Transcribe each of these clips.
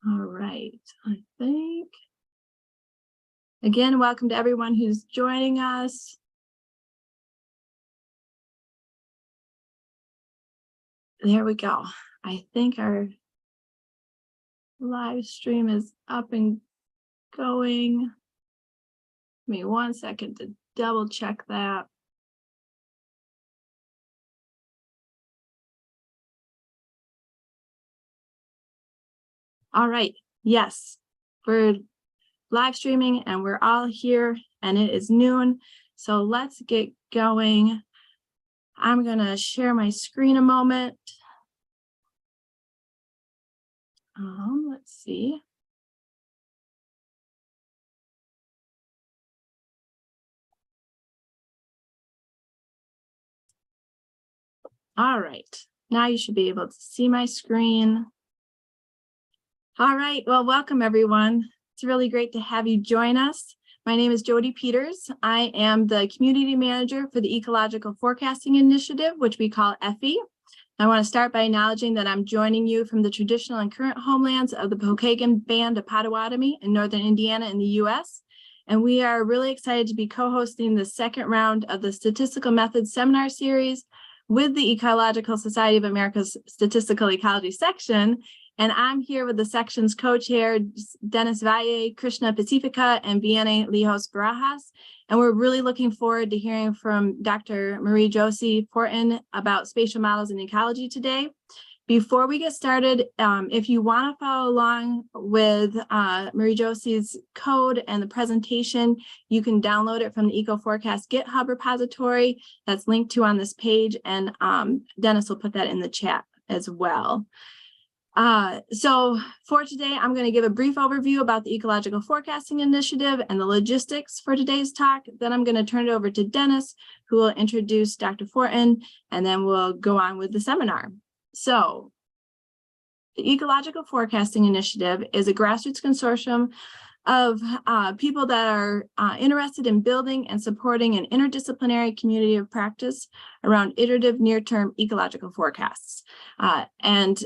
All right, I think. Again, welcome to everyone who's joining us. There we go. I think our live stream is up and going. Give me 1 second to double check that. All right, yes, we're live streaming and we're all here and it is noon. So let's get going. I'm gonna share my screen a moment. Let's see. All right, now you should be able to see my screen. All right, well, welcome everyone. It's really great to have you join us. My name is Jody Peters. I am the community manager for the Ecological Forecasting Initiative, which we call EFI. I want to start by acknowledging that I'm joining you from the traditional and current homelands of the Pokagon Band of Potawatomi in northern Indiana in the U.S. And we are really excited to be co-hosting the second round of the Statistical Methods Seminar Series with the Ecological Society of America's Statistical Ecology section. And I'm here with the section's co-chair, Dennis Valle, Krishna Pacifica, and Vianney Lijos Barajas. And we're really looking forward to hearing from Dr. Marie-Josée Fortin about spatial models in ecology today. Before we get started, if you want to follow along with Marie-Josée's code and the presentation, you can download it from the EcoForecast GitHub repository that's linked to on this page, and Dennis will put that in the chat as well. So for today, I'm going to give a brief overview about the Ecological Forecasting Initiative and the logistics for today's talk. Then I'm going to turn it over to Dennis, who will introduce Dr. Fortin, and then we'll go on with the seminar. So the Ecological Forecasting Initiative is a grassroots consortium of people that are interested in building and supporting an interdisciplinary community of practice around iterative near-term ecological forecasts. And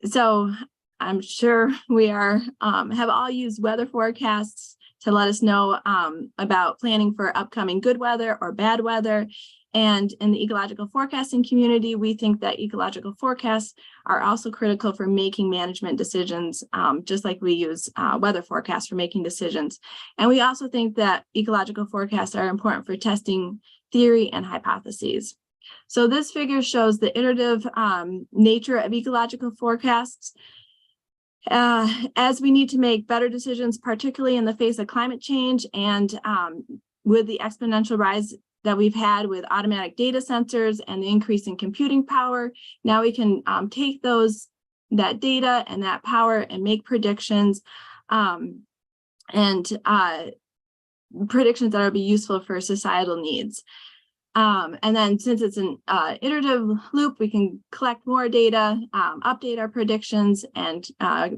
so I'm sure we are have all used weather forecasts to let us know about planning for upcoming good weather or bad weather. And in the ecological forecasting community, we think that ecological forecasts are also critical for making management decisions, just like we use weather forecasts for making decisions. And we also think that ecological forecasts are important for testing theory and hypotheses. So this figure shows the iterative nature of ecological forecasts. As we need to make better decisions, particularly in the face of climate change and with the exponential rise that we've had with automatic data sensors and the increase in computing power, now we can take that data and that power and make predictions predictions that will be useful for societal needs. And then since it's an iterative loop, we can collect more data, update our predictions, and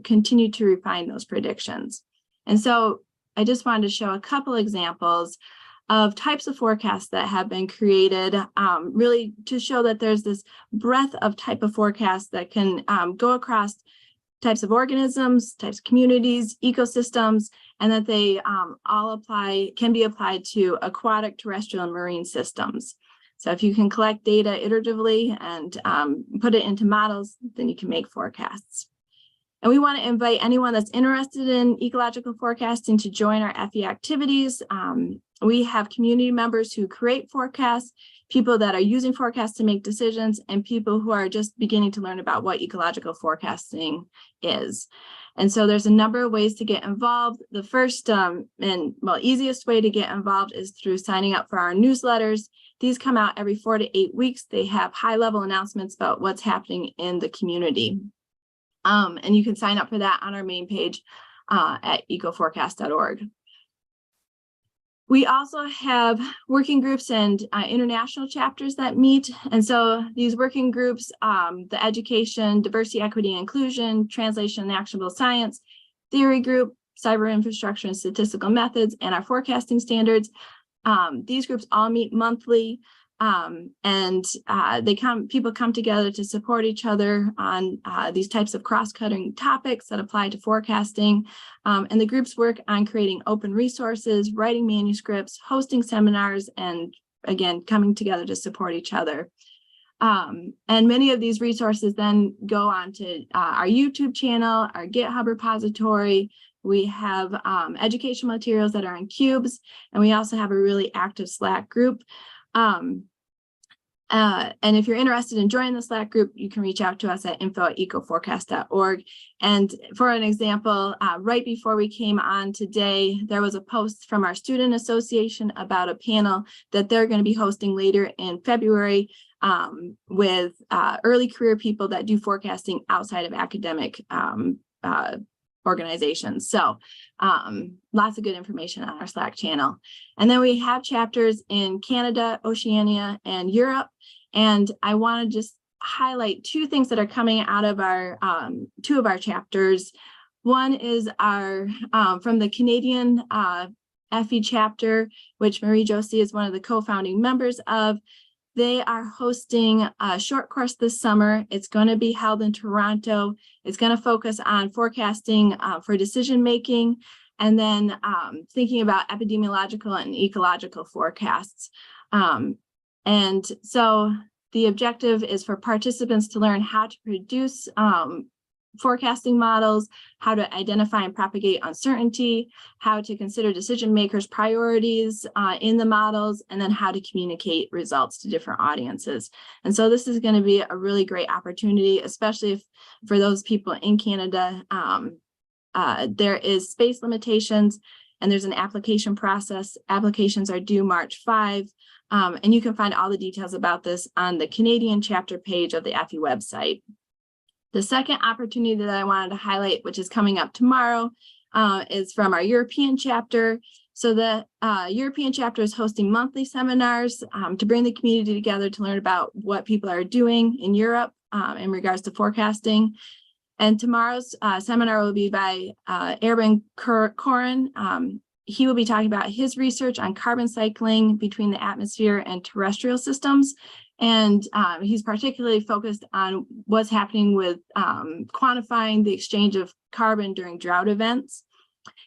continue to refine those predictions. And so I just wanted to show a couple examples of types of forecasts that have been created, really to show that there's this breadth of type of forecasts that can go across types of organisms, types of communities, ecosystems, and that they all can be applied to aquatic, terrestrial, and marine systems. So if you can collect data iteratively and put it into models, then you can make forecasts. And we want to invite anyone that's interested in ecological forecasting to join our FE activities. We have community members who create forecasts, people that are using forecasts to make decisions, and people who are just beginning to learn about what ecological forecasting is. And so there's a number of ways to get involved. The first easiest way to get involved is through signing up for our newsletters. These come out every 4 to 8 weeks. They have high-level announcements about what's happening in the community. And you can sign up for that on our main page at ecoforecast.org. We also have working groups and international chapters that meet. And so these working groups, the education, diversity, equity, and inclusion, translation and actionable science, theory group, cyber infrastructure and statistical methods, and our forecasting standards. These groups all meet monthly. People come together to support each other on these types of cross-cutting topics that apply to forecasting. And the groups work on creating open resources, writing manuscripts, hosting seminars, and again, coming together to support each other. And many of these resources then go on to our YouTube channel, our GitHub repository. We have educational materials that are in cubes, and we also have a really active Slack group. And if you're interested in joining the Slack group, you can reach out to us at info@ecoforecast.org. And for an example, right before we came on today, there was a post from our student association about a panel that they're going to be hosting later in February with early career people that do forecasting outside of academic organizations. So lots of good information on our Slack channel. And then we have chapters in Canada, Oceania, and Europe. And I want to just highlight two things that are coming out of our two of our chapters. One is our from the Canadian FE chapter, which Marie-Josée is one of the co-founding members of. They are hosting a short course this summer. It's going to be held in Toronto. It's going to focus on forecasting for decision making, and then thinking about epidemiological and ecological forecasts. And so the objective is for participants to learn how to produce forecasting models, how to identify and propagate uncertainty, how to consider decision makers' priorities in the models, and then how to communicate results to different audiences. And so this is going to be a really great opportunity, especially if for those people in Canada, there is space limitations and there's an application process. Applications are due March 5. And you can find all the details about this on the Canadian chapter page of the FE website. The second opportunity that I wanted to highlight, which is coming up tomorrow, is from our European chapter. So the European chapter is hosting monthly seminars to bring the community together to learn about what people are doing in Europe in regards to forecasting. And tomorrow's seminar will be by Erwin Koren. He will be talking about his research on carbon cycling between the atmosphere and terrestrial systems. And he's particularly focused on what's happening with quantifying the exchange of carbon during drought events.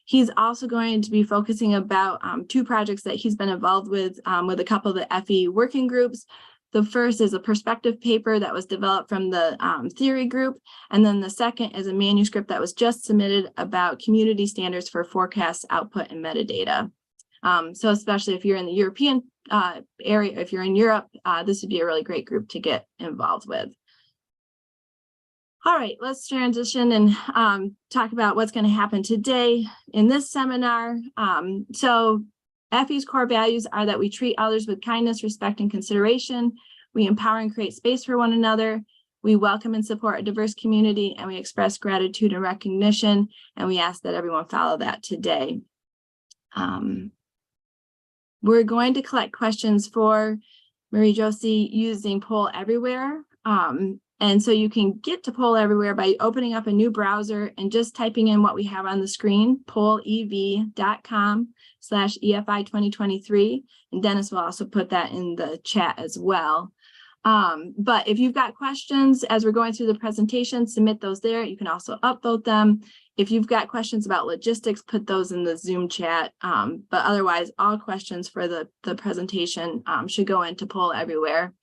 He's also going to be focusing about two projects that he's been involved with a couple of the FE working groups. The first is a perspective paper that was developed from the theory group. And then the second is a manuscript that was just submitted about community standards for forecast output and metadata. So especially if you're in the European area, if you're in Europe, this would be a really great group to get involved with. All right, let's transition and talk about what's going to happen today in this seminar. So FE's core values are that we treat others with kindness, respect, and consideration. We empower and create space for one another. We welcome and support a diverse community, and we express gratitude and recognition. And we ask that everyone follow that today. We're going to collect questions for Marie-Josée using Poll Everywhere. And so you can get to Poll Everywhere by opening up a new browser and just typing in what we have on the screen, pollev.com/EFI 2023. And Dennis will also put that in the chat as well. But if you've got questions as we're going through the presentation, submit those there. You can also upvote them. If you've got questions about logistics, put those in the Zoom chat. But otherwise, all questions for the presentation should go into Poll Everywhere.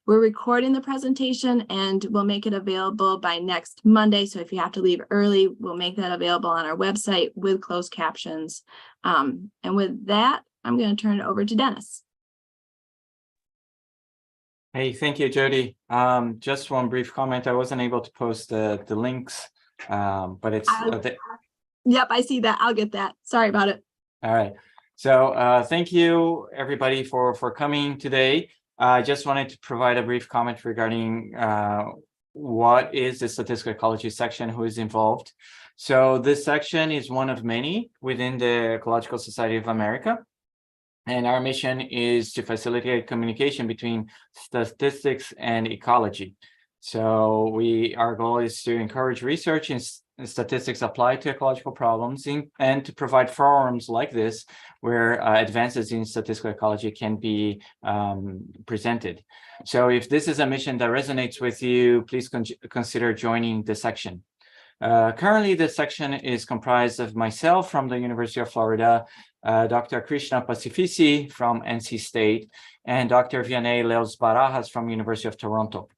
We're recording the presentation and we'll make it available by next Monday. So if you have to leave early, we'll make that available on our website with closed captions. And with that, I'm going to turn it over to Dennis. Hey, thank you, Jody. Just one brief comment. I wasn't able to post the links, but it's... Yep, I see that. I'll get that. Sorry about it. All right. So thank you, everybody, for coming today. I just wanted to provide a brief comment regarding what is the statistical ecology section, who is involved. So this section is one of many within the Ecological Society of America. And our mission is to facilitate communication between statistics and ecology. So our goal is to encourage research in statistics applied to ecological problems and to provide forums like this where advances in statistical ecology can be presented. So if this is a mission that resonates with you, please consider joining the section. Currently, this section is comprised of myself from the University of Florida, Dr. Krishna Pacifici from NC State, and Dr. Vianney Leos Barajas from University of Toronto.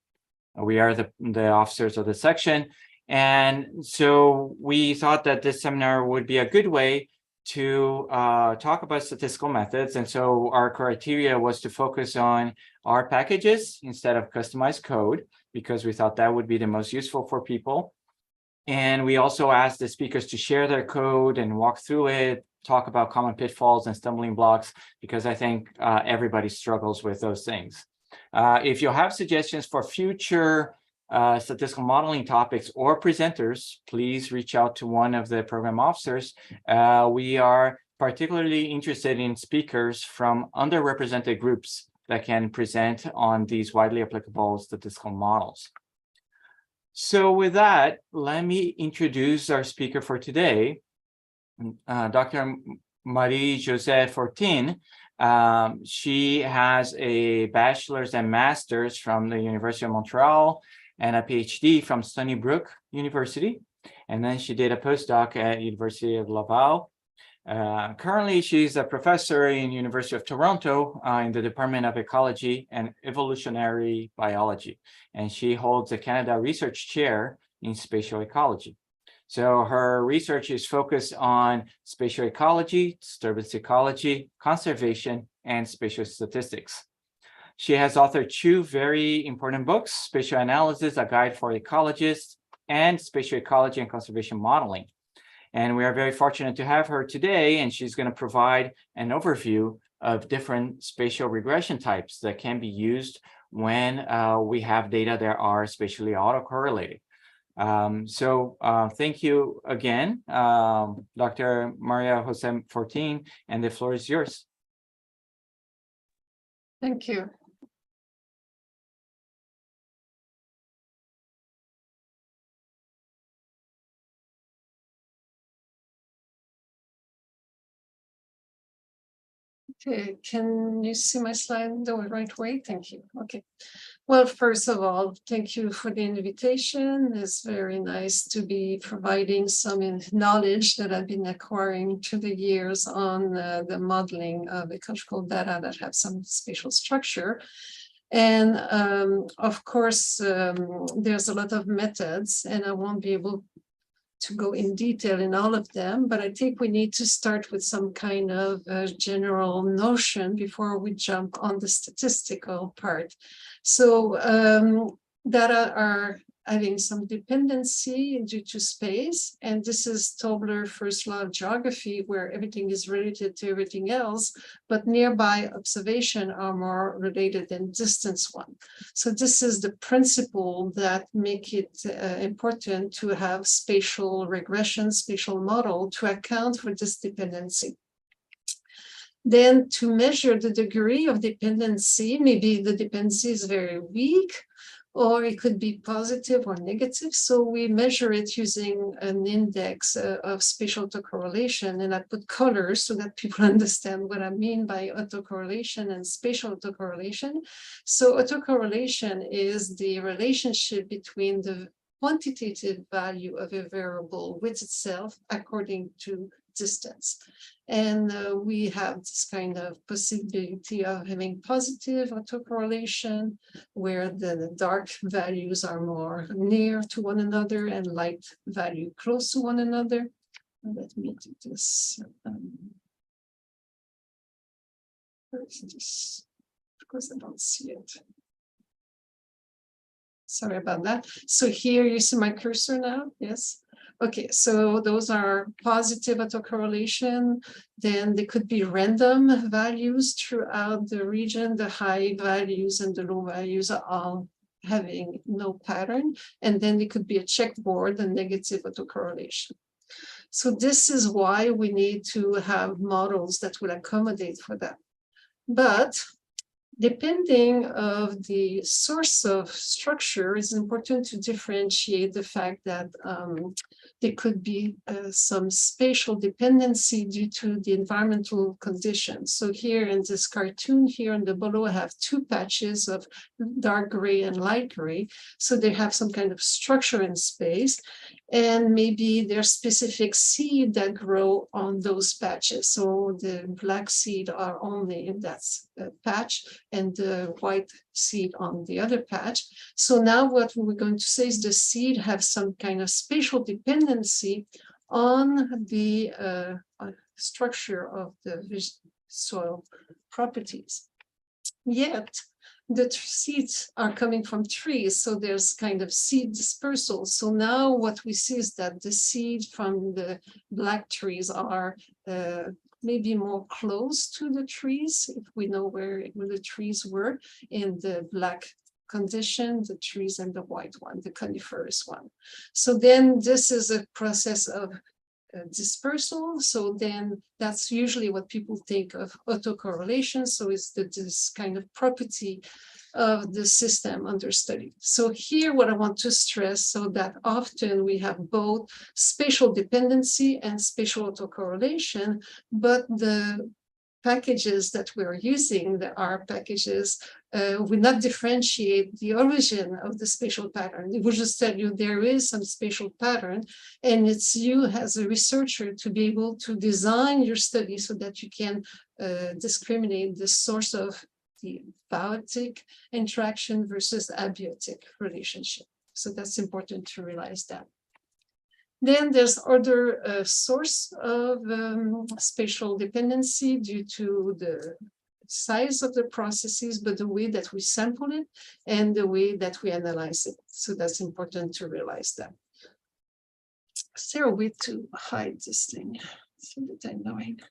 We are the officers of the section. And so we thought that this seminar would be a good way to talk about statistical methods. And so our criteria was to focus on R packages instead of customized code, because we thought that would be the most useful for people. And we also asked the speakers to share their code and walk through it, talk about common pitfalls and stumbling blocks, because I think everybody struggles with those things. If you have suggestions for future statistical modeling topics or presenters, please reach out to one of the program officers. We are particularly interested in speakers from underrepresented groups that can present on these widely applicable statistical models. So with that, let me introduce our speaker for today, Dr. Marie-Josée Fortin. She has a bachelor's and master's from the University of Montreal and a PhD from Stony Brook University. And then she did a postdoc at University of Laval. Currently, she's a professor in University of Toronto in the Department of Ecology and Evolutionary Biology. And she holds a Canada Research Chair in Spatial Ecology. So her research is focused on spatial ecology, disturbance ecology, conservation, and spatial statistics. She has authored two very important books, Spatial Analysis, A Guide for Ecologists, and Spatial Ecology and Conservation Modeling. And we are very fortunate to have her today, and she's going to provide an overview of different spatial regression types that can be used when we have data that are spatially autocorrelated. Thank you again, Dr. Marie-Josée Fortin, and the floor is yours. Thank you. Okay, can you see my slide the right way? Thank you. Okay. Well, first of all, thank you for the invitation. It's very nice to be providing some knowledge that I've been acquiring through the years on the modeling of ecological data that have some spatial structure. And of course, there's a lot of methods, and I won't be able to go in detail in all of them, but I think we need to start with some kind of general notion before we jump on the statistical part. So data are having some dependency due to space, and this is Tobler's first law of geography, where everything is related to everything else, but nearby observation are more related than distance one. So this is the principle that make it important to have spatial regression, spatial model to account for this dependency. Then to measure the degree of dependency, maybe the dependency is very weak, or it could be positive or negative. So we measure it using an index of spatial autocorrelation, and I put colors so that people understand what I mean by autocorrelation and spatial autocorrelation. So autocorrelation is the relationship between the quantitative value of a variable with itself according to distance. And we have this kind of possibility of having positive autocorrelation, where the dark values are more near to one another and light value close to one another. Let me do this. Where is this? Of course, I don't see it. Sorry about that. So here you see my cursor now, yes? Okay, so those are positive autocorrelation. Then they could be random values throughout the region. The high values and the low values are all having no pattern. And then it could be a checkboard, a negative autocorrelation. So this is why we need to have models that will accommodate for that. But Depending of the source of structure, it's important to differentiate the fact that there could be some spatial dependency due to the environmental conditions. So here in this cartoon here on the below, I have two patches of dark gray and light gray. So they have some kind of structure in space, and maybe there's specific seed that grow on those patches. So the black seed are only in that patch, and the white seed on the other patch. So now what we're going to say is the seed have some kind of spatial dependency on the structure of the soil properties. Yet the seeds are coming from trees, so there's kind of seed dispersal. So now what we see is that the seed from the black trees are maybe more close to the trees, if we know where the trees were in the black condition, the trees and the white one, the coniferous one. So then this is a process of dispersal. So then that's usually what people think of autocorrelation. So it's this kind of property of the system under study. So here what I want to stress, so that often we have both spatial dependency and spatial autocorrelation, but the packages that we're using, the R packages, will not differentiate the origin of the spatial pattern. It will just tell you there is some spatial pattern, and it's you as a researcher to be able to design your study so that you can discriminate the source of the biotic interaction versus abiotic relationship. So that's important to realize that. Then there's other source of spatial dependency due to the size of the processes, but the way that we sample it and the way that we analyze it. So that's important to realize that. Is there a way to hide this thing so that I know it?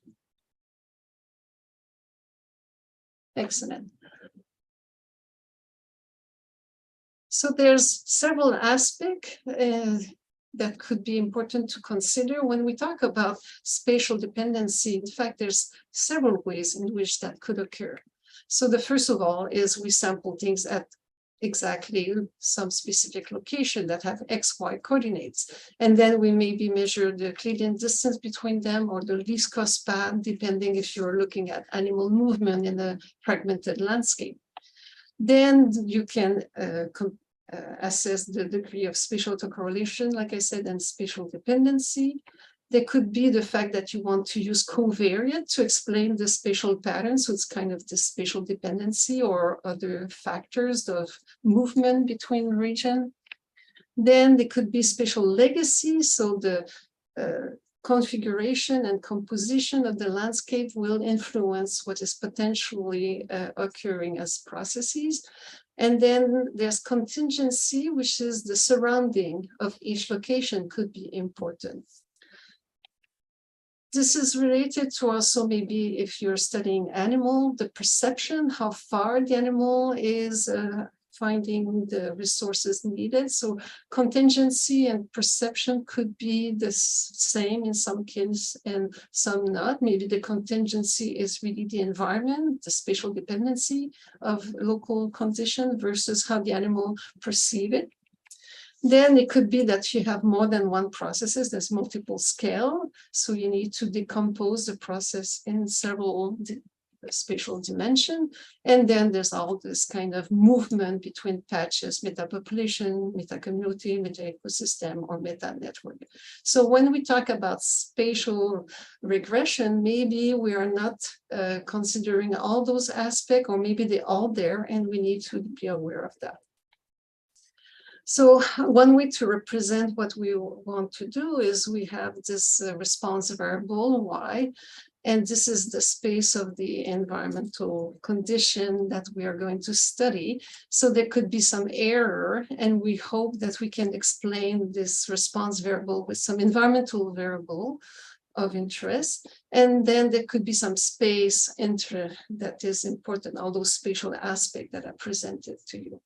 Excellent. So there's several aspects that could be important to consider when we talk about spatial dependency. In fact, there's several ways in which that could occur. So the first of all is we sample things at exactly some specific location that have XY coordinates. And then we maybe measure the Euclidean distance between them or the least cost path, depending if you're looking at animal movement in a fragmented landscape. Then you can assess the degree of spatial autocorrelation, like I said, and spatial dependency. There could be the fact that you want to use covariate to explain the spatial pattern. So it's kind of the spatial dependency or other factors of movement between region. Then there could be spatial legacy. So the configuration and composition of the landscape will influence what is potentially occurring as processes. And then there's contingency, which is the surrounding of each location could be important. This is related to also maybe if you're studying animal, the perception, how far the animal is finding the resources needed. So contingency and perception could be the same in some cases and some not. Maybe the contingency is really the environment, the spatial dependency of local condition versus how the animal perceive it. Then it could be that you have more than one processes, there's multiple scale. So you need to decompose the process in several spatial dimension. And then there's all this kind of movement between patches, meta-population, meta-community, meta-ecosystem, or meta-network. So when we talk about spatial regression, maybe we are not considering all those aspects, or maybe they're all there, and we need to be aware of that. So one way to represent what we want to do is we have this response variable y, and this is the space of the environmental condition that we are going to study. So there could be some error, and we hope that we can explain this response variable with some environmental variable of interest. And then there could be some space that is important, all those spatial aspects that I presented to you.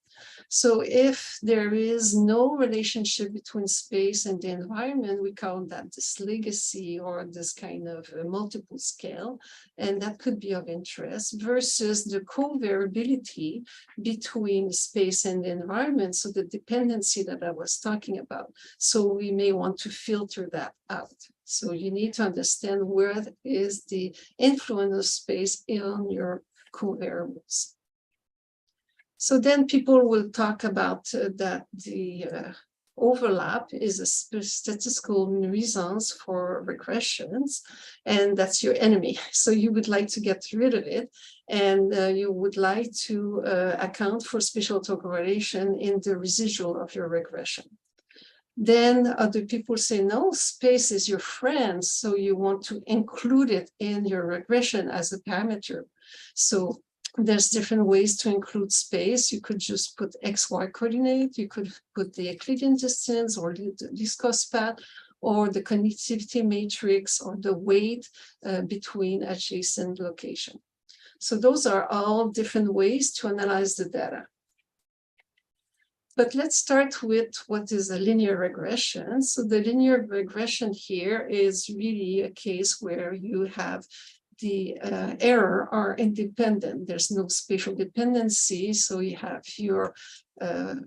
So if there is no relationship between space and the environment, we call that this legacy or this kind of multiple scale, and that could be of interest versus the covariability between space and the environment, so the dependency that I was talking about. So we may want to filter that out. So you need to understand where is the influence of space on your covariables. So then people will talk about that the overlap is a statistical nuisance for regressions, and that's your enemy. So you would like to get rid of it, and you would like to account for spatial autocorrelation in the residual of your regression. Then other people say, no, space is your friend, so you want to include it in your regression as a parameter. So there's different ways to include space. You could just put XY coordinate, you could put the Euclidean distance or the least cost path, or the connectivity matrix, or the weight between adjacent location. So those are all different ways to analyze the data. But let's start with what is a linear regression. So the linear regression here is really a case where you have the error are independent. There's no spatial dependency. So you have your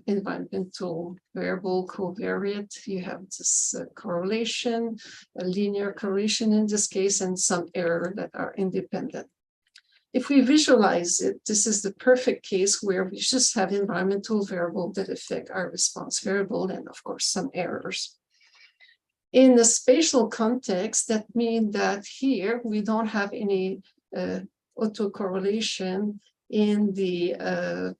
environmental variable covariate. You have this correlation, a linear correlation in this case, and some error that are independent. If we visualize it, this is the perfect case where we just have environmental variables that affect our response variable and, of course, some errors. In the spatial context, that means that here we don't have any autocorrelation in the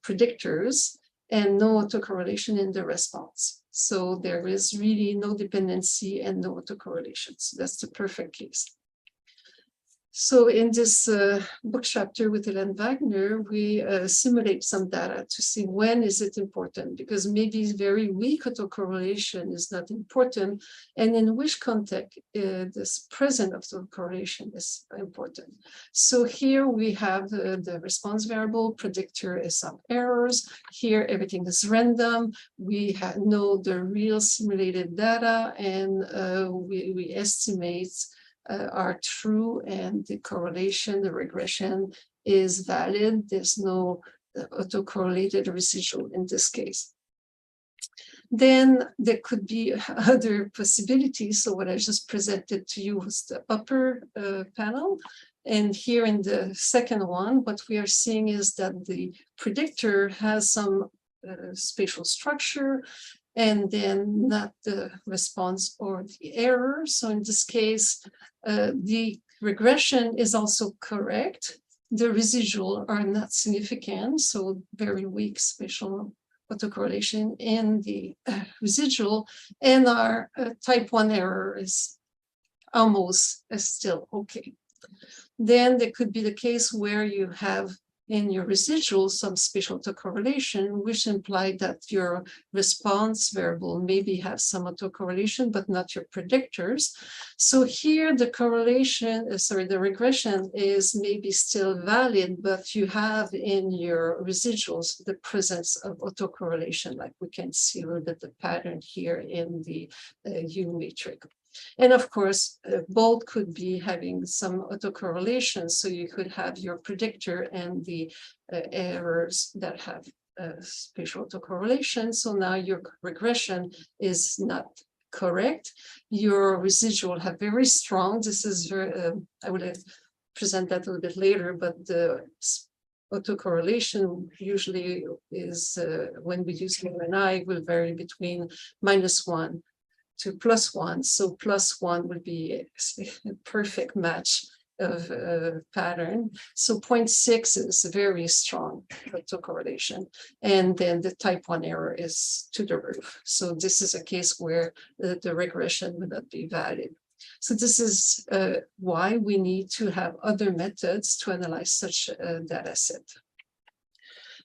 predictors and no autocorrelation in the response. So there is really no dependency and no autocorrelation. So that's the perfect case. So in this book chapter with Hélène Wagner, we simulate some data to see when is it important, because maybe very weak autocorrelation is not important, and in which context this present autocorrelation is important. So here we have the response variable, predictor is some errors. Here everything is random. We know the real simulated data, and we estimate are true, and the correlation, the regression is valid. There's no autocorrelated residual in this case. Then there could be other possibilities. So what I just presented to you was the upper panel. And here in the second one, what we are seeing is that the predictor has some spatial structure, and then not the response or the error. So in this case, the regression is also correct. The residual are not significant, so very weak spatial autocorrelation in the residual, and our type 1 error is almost still okay. Then there could be the case where you have in your residual some spatial autocorrelation, which implied that your response variable maybe has some autocorrelation, but not your predictors. So here the correlation, the regression is maybe still valid, but you have in your residuals the presence of autocorrelation, like we can see a little bit the pattern here in the U matrix. And of course, both could be having some autocorrelation. So you could have your predictor and the errors that have spatial autocorrelation. So now your regression is not correct. Your residual have very strong. This is very, I will present that a little bit later, but the autocorrelation usually is when we use MNI will vary between -1 to +1. So +1 would be a perfect match of pattern. So 0.6 is very strong autocorrelation. And then the type 1 error is to the roof. So this is a case where the regression would not be valid. So this is why we need to have other methods to analyze such a data set.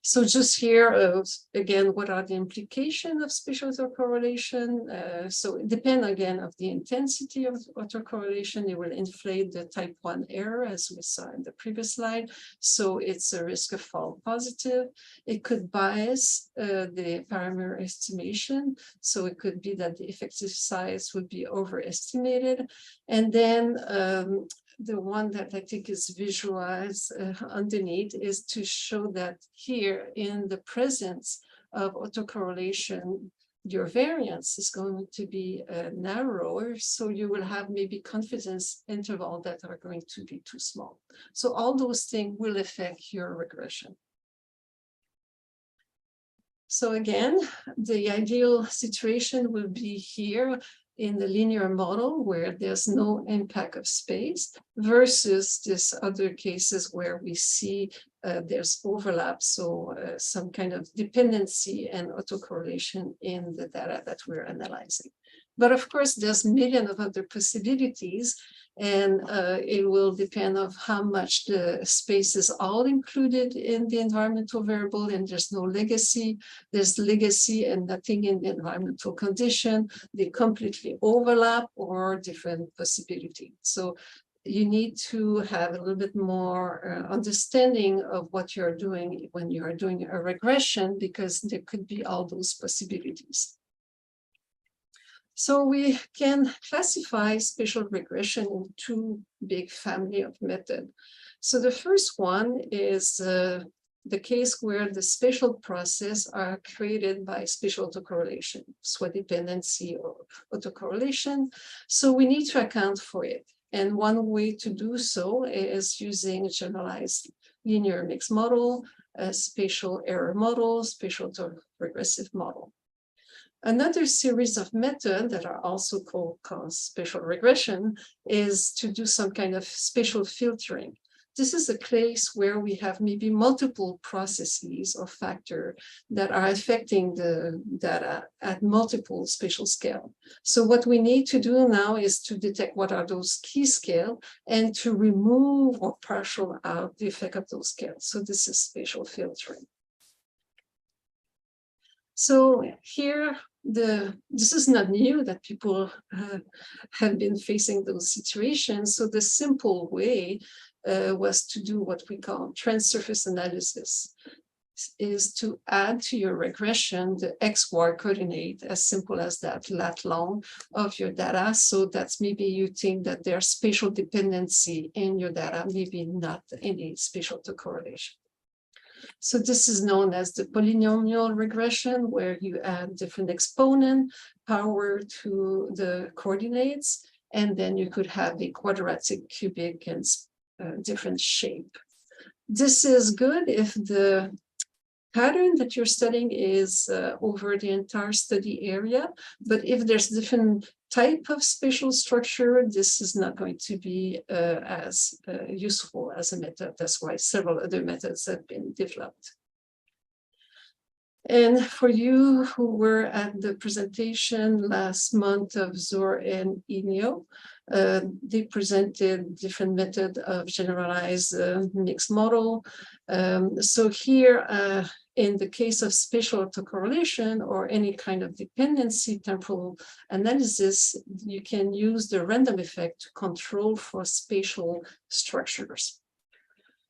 So just here, again, what are the implications of spatial autocorrelation? So it depends again of the intensity of autocorrelation. It will inflate the type 1 error, as we saw in the previous slide. So it's a risk of false positive. It could bias the parameter estimation. So it could be that the effective size would be overestimated. And then the one that I think is visualized underneath is to show that here in the presence of autocorrelation, your variance is going to be narrower, so you will have maybe confidence interval that are going to be too small. So all those things will affect your regression. So again, the ideal situation will be here in the linear model where there's no impact of space versus this other cases where we see there's overlap, so some kind of dependency and autocorrelation in the data that we're analyzing. But of course, there's millions of other possibilities, and it will depend on how much the space is all included in the environmental variable, and there's no legacy. There's legacy and nothing in the environmental condition. They completely overlap or different possibility. So you need to have a little bit more understanding of what you're doing when you are doing a regression, because there could be all those possibilities. So we can classify spatial regression in two big family of methods. So the first one is the case where the spatial process are created by spatial autocorrelation, SWOT dependency or autocorrelation. So we need to account for it. And one way to do so is using a generalized linear mixed model, a spatial error model, spatial regressive model. Another series of methods that are also called spatial regression is to do some kind of spatial filtering. This is a place where we have maybe multiple processes or factors that are affecting the data at multiple spatial scale. So what we need to do now is to detect what are those key scales and to remove or partial out the effect of those scales. So this is spatial filtering. So here, this is not new that people have been facing those situations. So the simple way was to do what we call trans-surface analysis, is to add to your regression the XY coordinate, as simple as that, lat long of your data. So that's maybe you think that there's spatial dependency in your data, maybe not any spatial autocorrelation. So this is known as the polynomial regression, where you add different exponent power to the coordinates, and then you could have a quadratic, cubic, and different shape. This is good if the pattern that you're studying is over the entire study area, but if there's different type of spatial structure, this is not going to be as useful as a method. That's why several other methods have been developed. And for you who were at the presentation last month of Zor and Inyo, they presented different method of generalized mixed model. So here, in the case of spatial autocorrelation or any kind of dependency temporal analysis, you can use the random effect to control for spatial structures.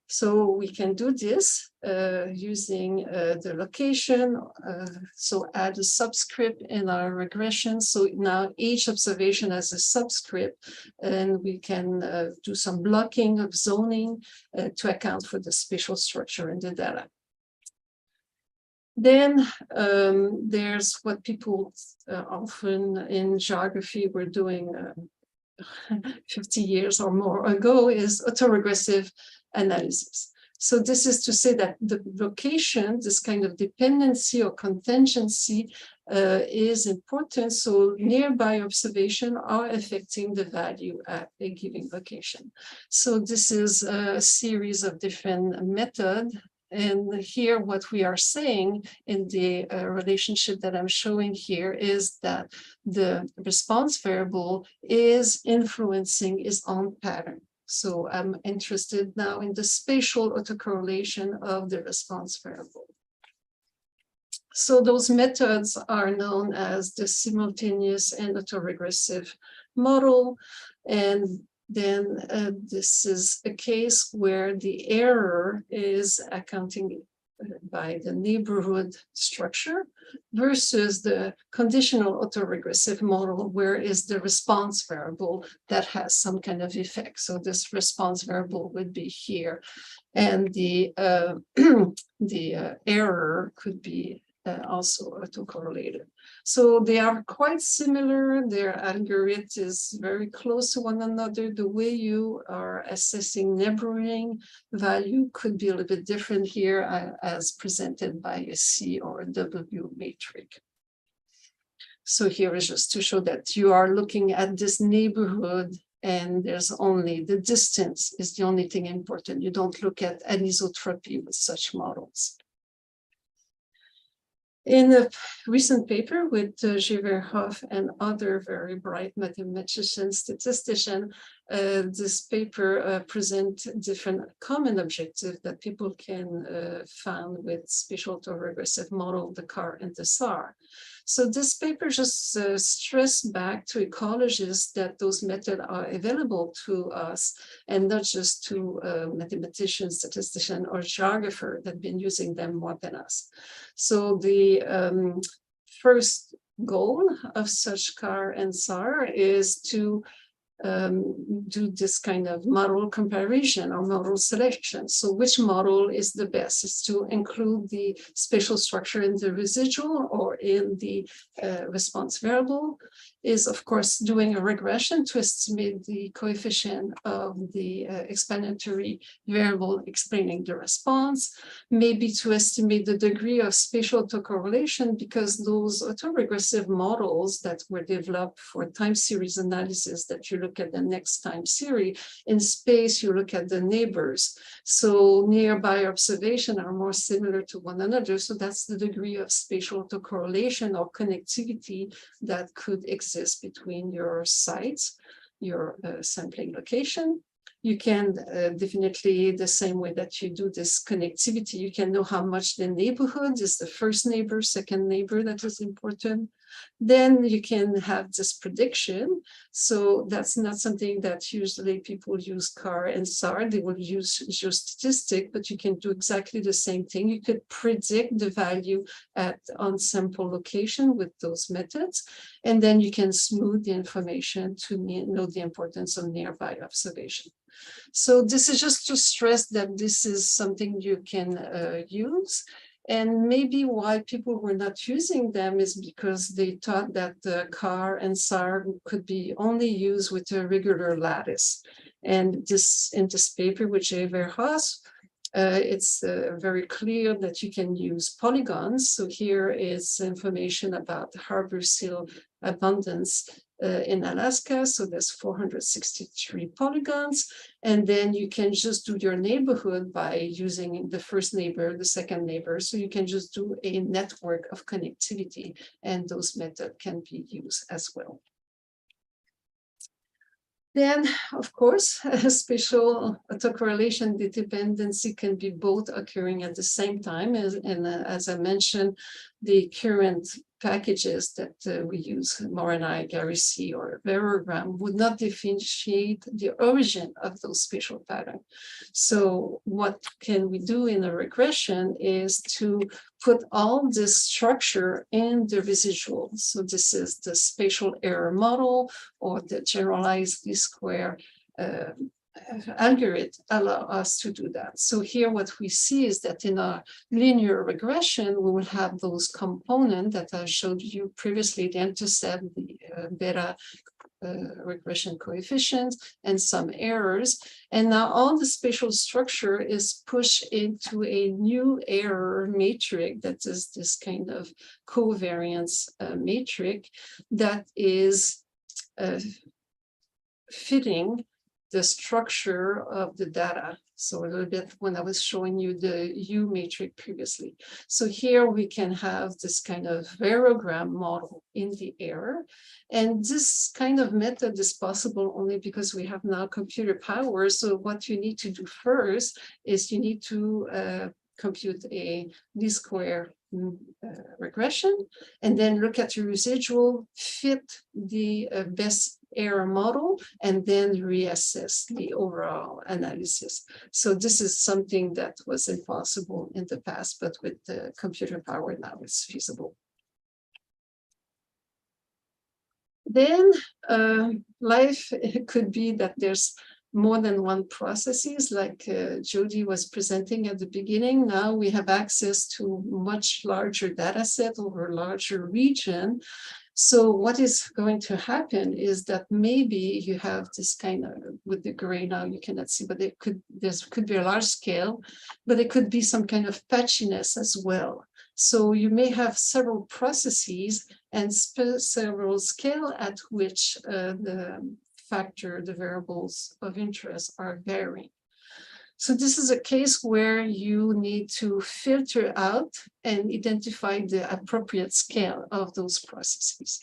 So we can do this using the location. So add a subscript in our regression. So now each observation has a subscript, and we can do some blocking of zoning to account for the spatial structure in the data. Then there's what people often in geography were doing 50 years or more ago, is autoregressive analysis. So this is to say that the location, this kind of dependency or contingency is important. So nearby observation are affecting the value at a given location. So this is a series of different methods. And here what we are saying in the relationship that I'm showing here is that the response variable is influencing its own pattern. So I'm interested now in the spatial autocorrelation of the response variable. So those methods are known as the simultaneous and autoregressive model. And then this is a case where the error is accounting by the neighborhood structure versus the conditional autoregressive model, where is the response variable that has some kind of effect. So this response variable would be here, and the error could be also autocorrelated. So they are quite similar. Their algorithm is very close to one another. The way you are assessing neighboring value could be a little bit different here, as presented by a C or a W matrix. So here is just to show that you are looking at this neighborhood, and there's only the distance is the only thing important. You don't look at anisotropy with such models. In a recent paper with Geverhoff and other very bright mathematicians, statisticians, this paper presents different common objectives that people can find with spatial autoregressive model, the CAR and the SAR. So this paper just stressed back to ecologists that those methods are available to us and not just to mathematicians, statisticians, or geographers that have been using them more than us. So the first goal of such CAR and SAR is to do this kind of model comparison or model selection. So which model is the best? Is to include the spatial structure in the residual or in the response variable? Is of course doing a regression to estimate the coefficient of the explanatory variable explaining the response, maybe to estimate the degree of spatial autocorrelation, because those autoregressive models that were developed for time series analysis, that you look at the next time series, in space you look at the neighbors. So nearby observation are more similar to one another. So that's the degree of spatial autocorrelation or connectivity that could exist between your sites, your sampling location. You can definitely, the same way that you do this connectivity, you can know how much the neighborhood is the first neighbor, second neighbor, that is important. Then you can have this prediction. So that's not something that usually people use CAR and SAR. They will use geostatistic, but you can do exactly the same thing. You could predict the value at on-sample location with those methods. And then you can smooth the information to know the importance of nearby observation. So this is just to stress that this is something you can use. And maybe why people were not using them is because they thought that the CAR and SAR could be only used with a regular lattice. And this, in this paper with Geverhoff, it's very clear that you can use polygons. So here is information about harbor seal abundance in Alaska. So there's 463 polygons. And then you can just do your neighborhood by using the first neighbor, the second neighbor. So you can just do a network of connectivity, and those methods can be used as well. Then, of course, spatial autocorrelation dependency can be both occurring at the same time. As I mentioned, the current packages that we use, Morini, Gary C, or Verogram, would not differentiate the origin of those spatial patterns. So what can we do in a regression is to put all this structure in the residual. So this is the spatial error model, or the generalized least square algorithm allow us to do that. So here what we see is that in a linear regression, we will have those components that I showed you previously, the intercept, the beta regression coefficients, and some errors. And now all the spatial structure is pushed into a new error matrix that is this kind of covariance matrix that is fitting the structure of the data. So a little bit when I was showing you the U matrix previously. So here we can have this kind of variogram model in the error. And this kind of method is possible only because we have now computer power. So what you need to do first is you need to compute a least square regression, and then look at your residual, fit the best error model, and then reassess the overall analysis. So this is something that was impossible in the past, but with the computer power now it's feasible. Then life could be that there's more than one processes, like Jody was presenting at the beginning. Now we have access to much larger data set over a larger region. So what is going to happen is that maybe you have this kind of, with the gray now you cannot see, but there could be a large scale, but it could be some kind of patchiness as well. So you may have several processes and several scale at which the variables of interest are varying. So this is a case where you need to filter out and identify the appropriate scale of those processes.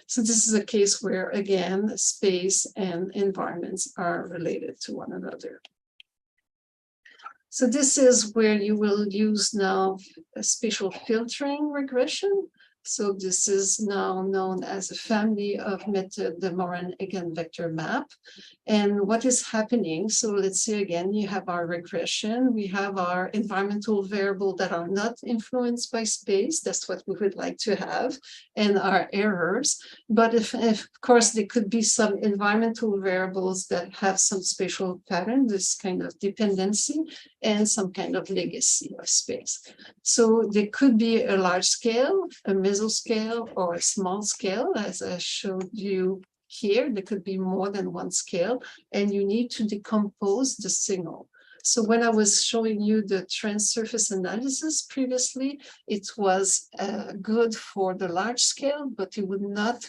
So this is a case where, again, space and environments are related to one another. So this is where you will use now a spatial filtering regression. So this is now known as a family of method, the Moran eigenvector map. And what is happening? So let's say again, you have our regression, we have our environmental variables that are not influenced by space. That's what we would like to have, and our errors. But if of course, there could be some environmental variables that have some spatial pattern, this kind of dependency, and some kind of legacy of space. So there could be a large scale, a mesoscale, or a small scale, as I showed you here. There could be more than one scale, and you need to decompose the signal. So when I was showing you the trans-surface analysis previously, it was good for the large scale, but it would not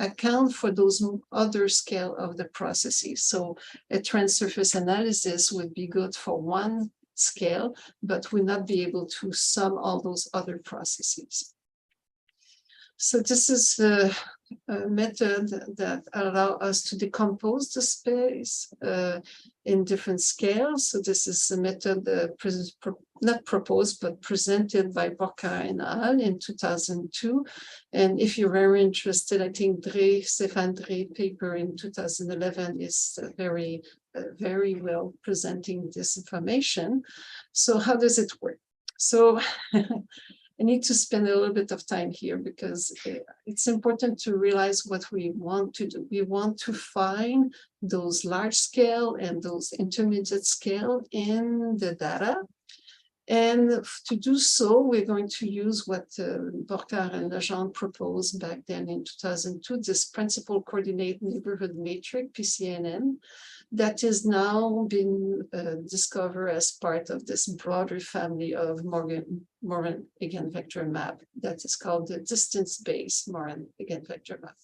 account for those other scale of the processes. So a trans-surface analysis would be good for one scale, but would not be able to sum all those other processes. So this is a method that allow us to decompose the space in different scales. So this is a method not proposed, but presented by Borka and al. In 2002. And if you're very interested, I think Stefan Dreh paper in 2011 is very well presenting this information. So how does it work? So I need to spend a little bit of time here because it's important to realize what we want to do. We want to find those large scale and those intermediate scale in the data. And to do so, we're going to use what Borka and Legendre proposed back then in 2002, this principal coordinate neighborhood matrix, PCNN, that is now been discovered as part of this broader family of Moran eigenvector map that is called the distance-based Moran eigenvector map.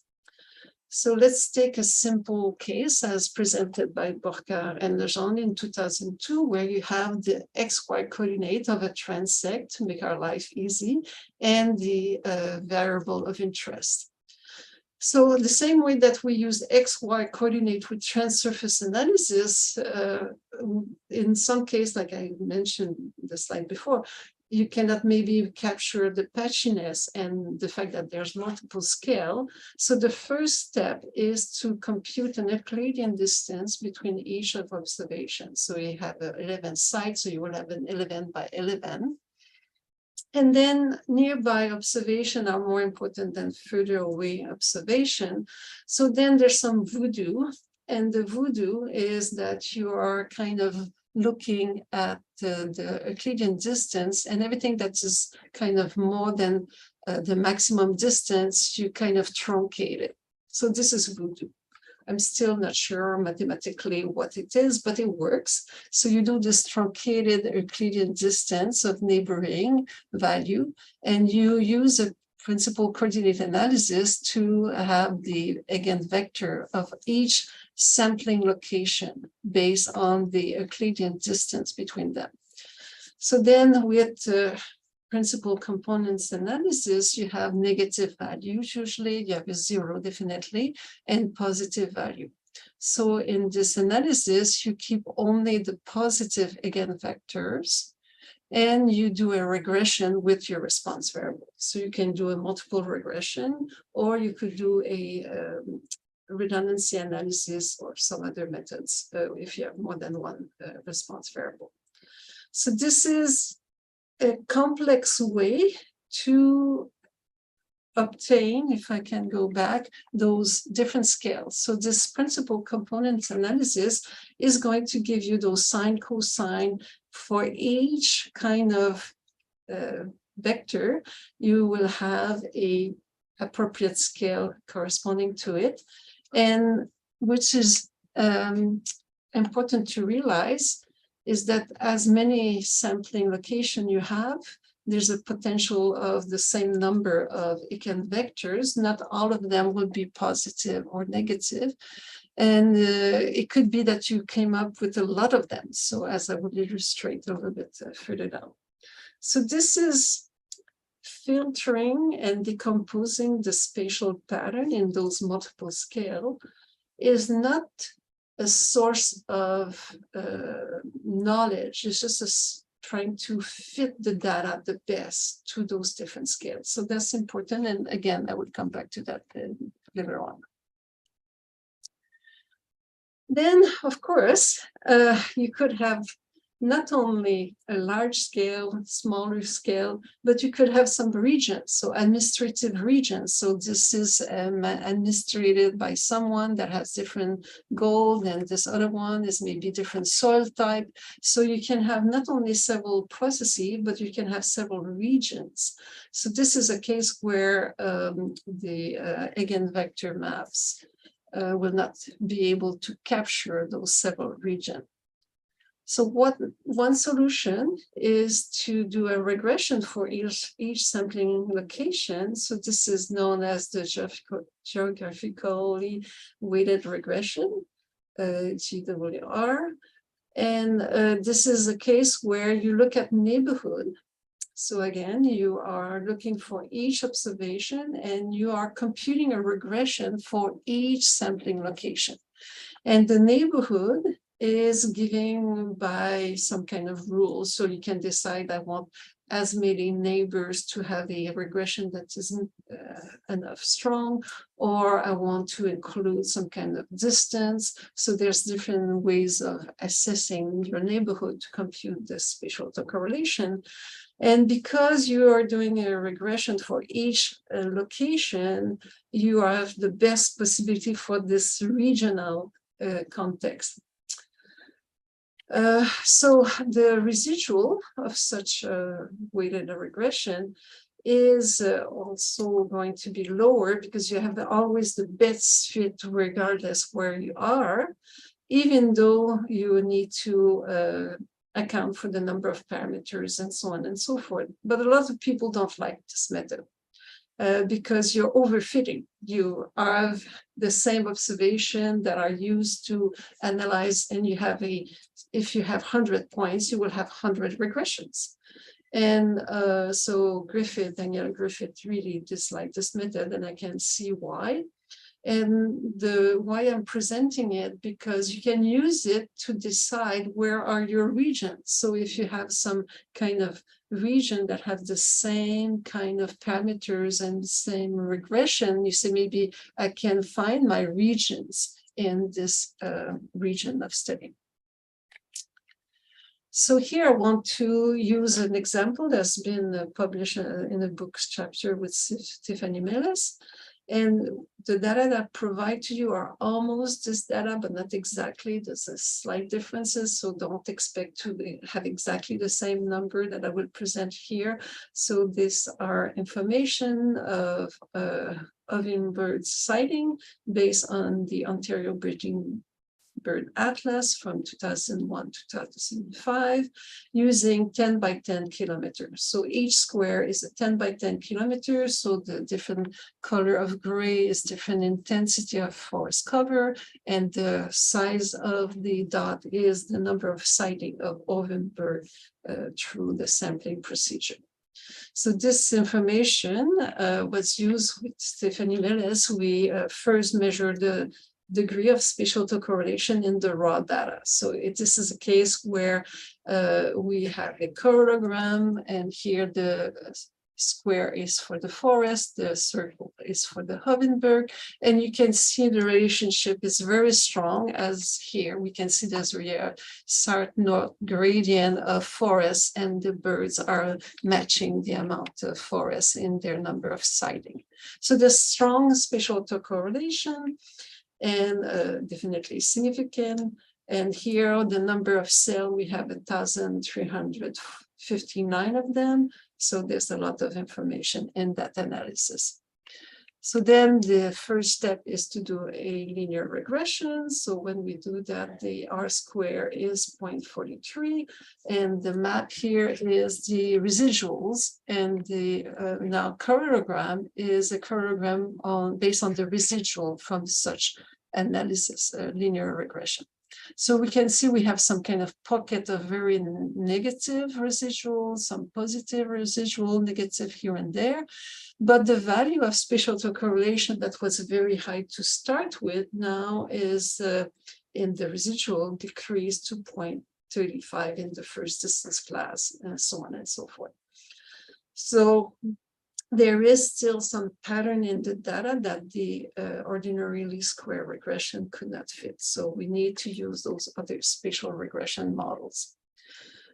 So let's take a simple case as presented by Borka and Legendre in 2002, where you have the XY coordinate of a transect to make our life easy and the variable of interest. So the same way that we use XY coordinate with trans-surface analysis, in some case, like I mentioned the slide before, you cannot maybe capture the patchiness and the fact that there's multiple scale. So the first step is to compute an Euclidean distance between each of observations. So you have 11 sites, so you will have an 11 by 11. And then nearby observation are more important than further away observation. So then there's some voodoo. And the voodoo is that you are kind of looking at the Euclidean distance, and everything that is kind of more than the maximum distance, you kind of truncate it. So this is voodoo. I'm still not sure mathematically what it is, but it works. So you do this truncated Euclidean distance of neighboring value, and you use a principal coordinate analysis to have the eigenvector of each sampling location based on the Euclidean distance between them. So then with principal components analysis, you have negative values usually, you have a zero definitely, and positive value. So in this analysis, you keep only the positive eigenvectors, and you do a regression with your response variable. So you can do a multiple regression, or you could do a redundancy analysis or some other methods if you have more than one response variable. So this is a complex way to obtain, if I can go back, those different scales. So this principal components analysis is going to give you those sine, cosine for each kind of vector. You will have a appropriate scale corresponding to it, and which is important to realize is that as many sampling location you have, there's a potential of the same number of eigenvectors. Not all of them will be positive or negative. And it could be that you came up with a lot of them. So as I would illustrate a little bit further down. So this is filtering and decomposing the spatial pattern in those multiple scale is not a source of knowledge. It's just trying to fit the data the best to those different scales. So that's important. And again, I would come back to that later on. Then, of course, you could have not only a large scale, smaller scale, but you could have some regions, so administrative regions. So this is administrated by someone that has different goals, and this other one is maybe different soil type. So you can have not only several processes, but you can have several regions. So this is a case where the eigenvector maps will not be able to capture those several regions. So one solution is to do a regression for each sampling location. So this is known as the geographically weighted regression, GWR. And this is a case where you look at neighborhood. So again, you are looking for each observation and you are computing a regression for each sampling location. And the neighborhood is given by some kind of rule. So you can decide, I want as many neighbors to have a regression that isn't enough strong, or I want to include some kind of distance. So there's different ways of assessing your neighborhood to compute the spatial autocorrelation. And because you are doing a regression for each location, you have the best possibility for this regional context. So the residual of such a weighted regression is also going to be lower because you have always the best fit regardless where you are, even though you need to account for the number of parameters and so on and so forth. But a lot of people don't like this method. Because you're overfitting. You have the same observation that are used to analyze, and you have if you have 100 points, you will have 100 regressions. And so Daniel Griffith really disliked this method, and I can see why. And why I'm presenting it, because you can use it to decide where are your regions. So if you have some kind of region that have the same kind of parameters and the same regression, you say maybe I can find my regions in this region of study. So here I want to use an example that's been published in a book chapter with Tiffany Mellis. And the data that I provide to you are almost this data, but not exactly. There's a slight differences, so don't expect to have exactly the same number that I will present here. So these are information of bird sighting based on the Ontario Breeding Bird Atlas from 2001 to 2005 using 10 by 10 kilometers. So each square is a 10 by 10 kilometers. So the different color of gray is different intensity of forest cover, and the size of the dot is the number of sighting of ovenbird through the sampling procedure. So this information was used with Stephanie Mellis. We first measured the degree of spatial autocorrelation in the raw data. So this is a case where we have a choreogram, and here the square is for the forest, the circle is for the hummingbird, and you can see the relationship is very strong, as here we can see there's a south-north gradient of forests, and the birds are matching the amount of forest in their number of sighting. So there's strong spatial autocorrelation, and definitely significant. And here the number of cells, we have 1,359 of them. So there's a lot of information in that analysis. So then the first step is to do a linear regression. So when we do that, the R square is 0.43. And the map here is the residuals. And the now choreogram is a choreogram based on the residual from such analysis, linear regression. So we can see we have some kind of pocket of very negative residual, some positive residual, negative here and there. But the value of spatial autocorrelation that was very high to start with now is in the residual decreased to 0.35 in the first distance class, and so on and so forth. So there is still some pattern in the data that the ordinary least square regression could not fit. So we need to use those other spatial regression models.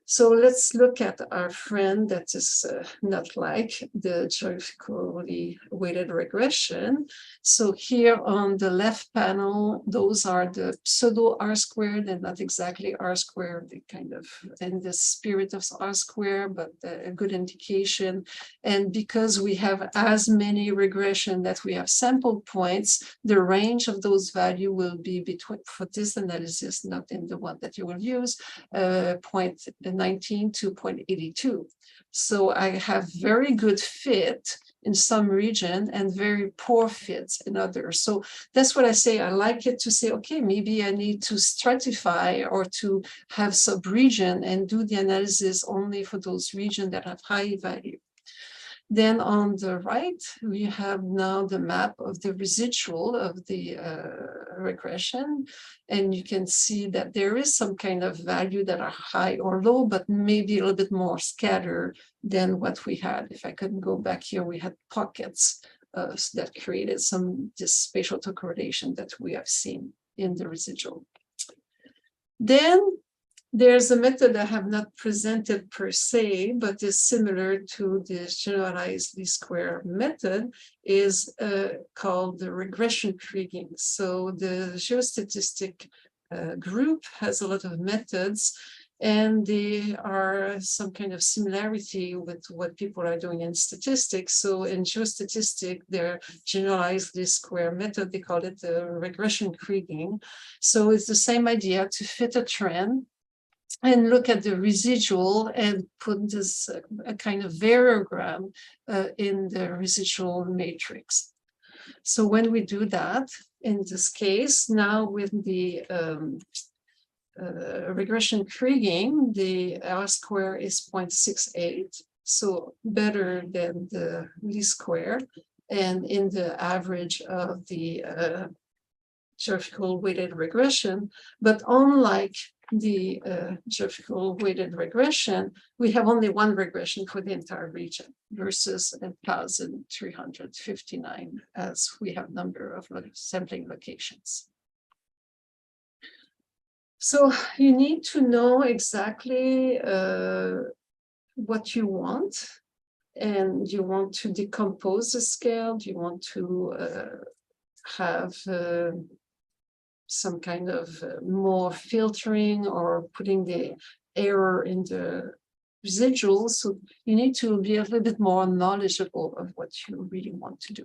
So let's look at our friend that is not like the geographically weighted regression. So here on the left panel, those are the pseudo R squared and not exactly R squared, they kind of in the spirit of R squared, but a good indication. And because we have as many regression that we have sample points, the range of those values will be between, for this analysis, not in the one that you will use, 0.19 to 0.82. So I have very good fit in some region and very poor fits in others. So that's what I say. I like it to say, okay, maybe I need to stratify or to have sub-region and do the analysis only for those regions that have high value. Then on the right, we have now the map of the residual of the regression. And you can see that there is some kind of value that are high or low, but maybe a little bit more scattered than what we had. If I could go back here, we had pockets that created some this spatial autocorrelation that we have seen in the residual. Then there's a method I have not presented per se, but is similar to the generalized least square method, is called the regression kriging. So the geostatistic group has a lot of methods, and they are some kind of similarity with what people are doing in statistics. So in geostatistics, their generalized least square method, they call it the regression kriging. So it's the same idea to fit a trend and look at the residual and put this a kind of variogram in the residual matrix. So when we do that, in this case, now with the regression kriging, the R square is 0.68, so better than the least square, and in the average of the geographical weighted regression. But unlike the geographical weighted regression, we have only one regression for the entire region versus 1,359 as we have number of sampling locations. So you need to know exactly what you want, and you want to decompose the scale. Do you want to have some kind of more filtering or putting the error in the residuals? So you need to be a little bit more knowledgeable of what you really want to do.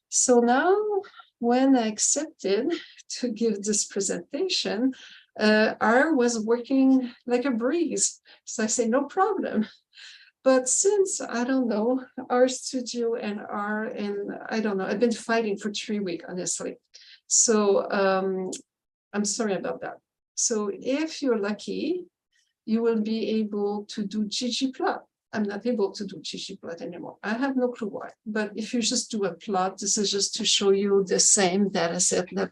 So now, when I accepted to give this presentation, R was working like a breeze. So I say, no problem. But since, I don't know, RStudio and R, and I don't know, I've been fighting for 3 weeks, honestly. So I'm sorry about that. So if you're lucky, you will be able to do ggplot. I'm not able to do ggplot anymore. I have no clue why. But if you just do a plot, this is just to show you the same data set that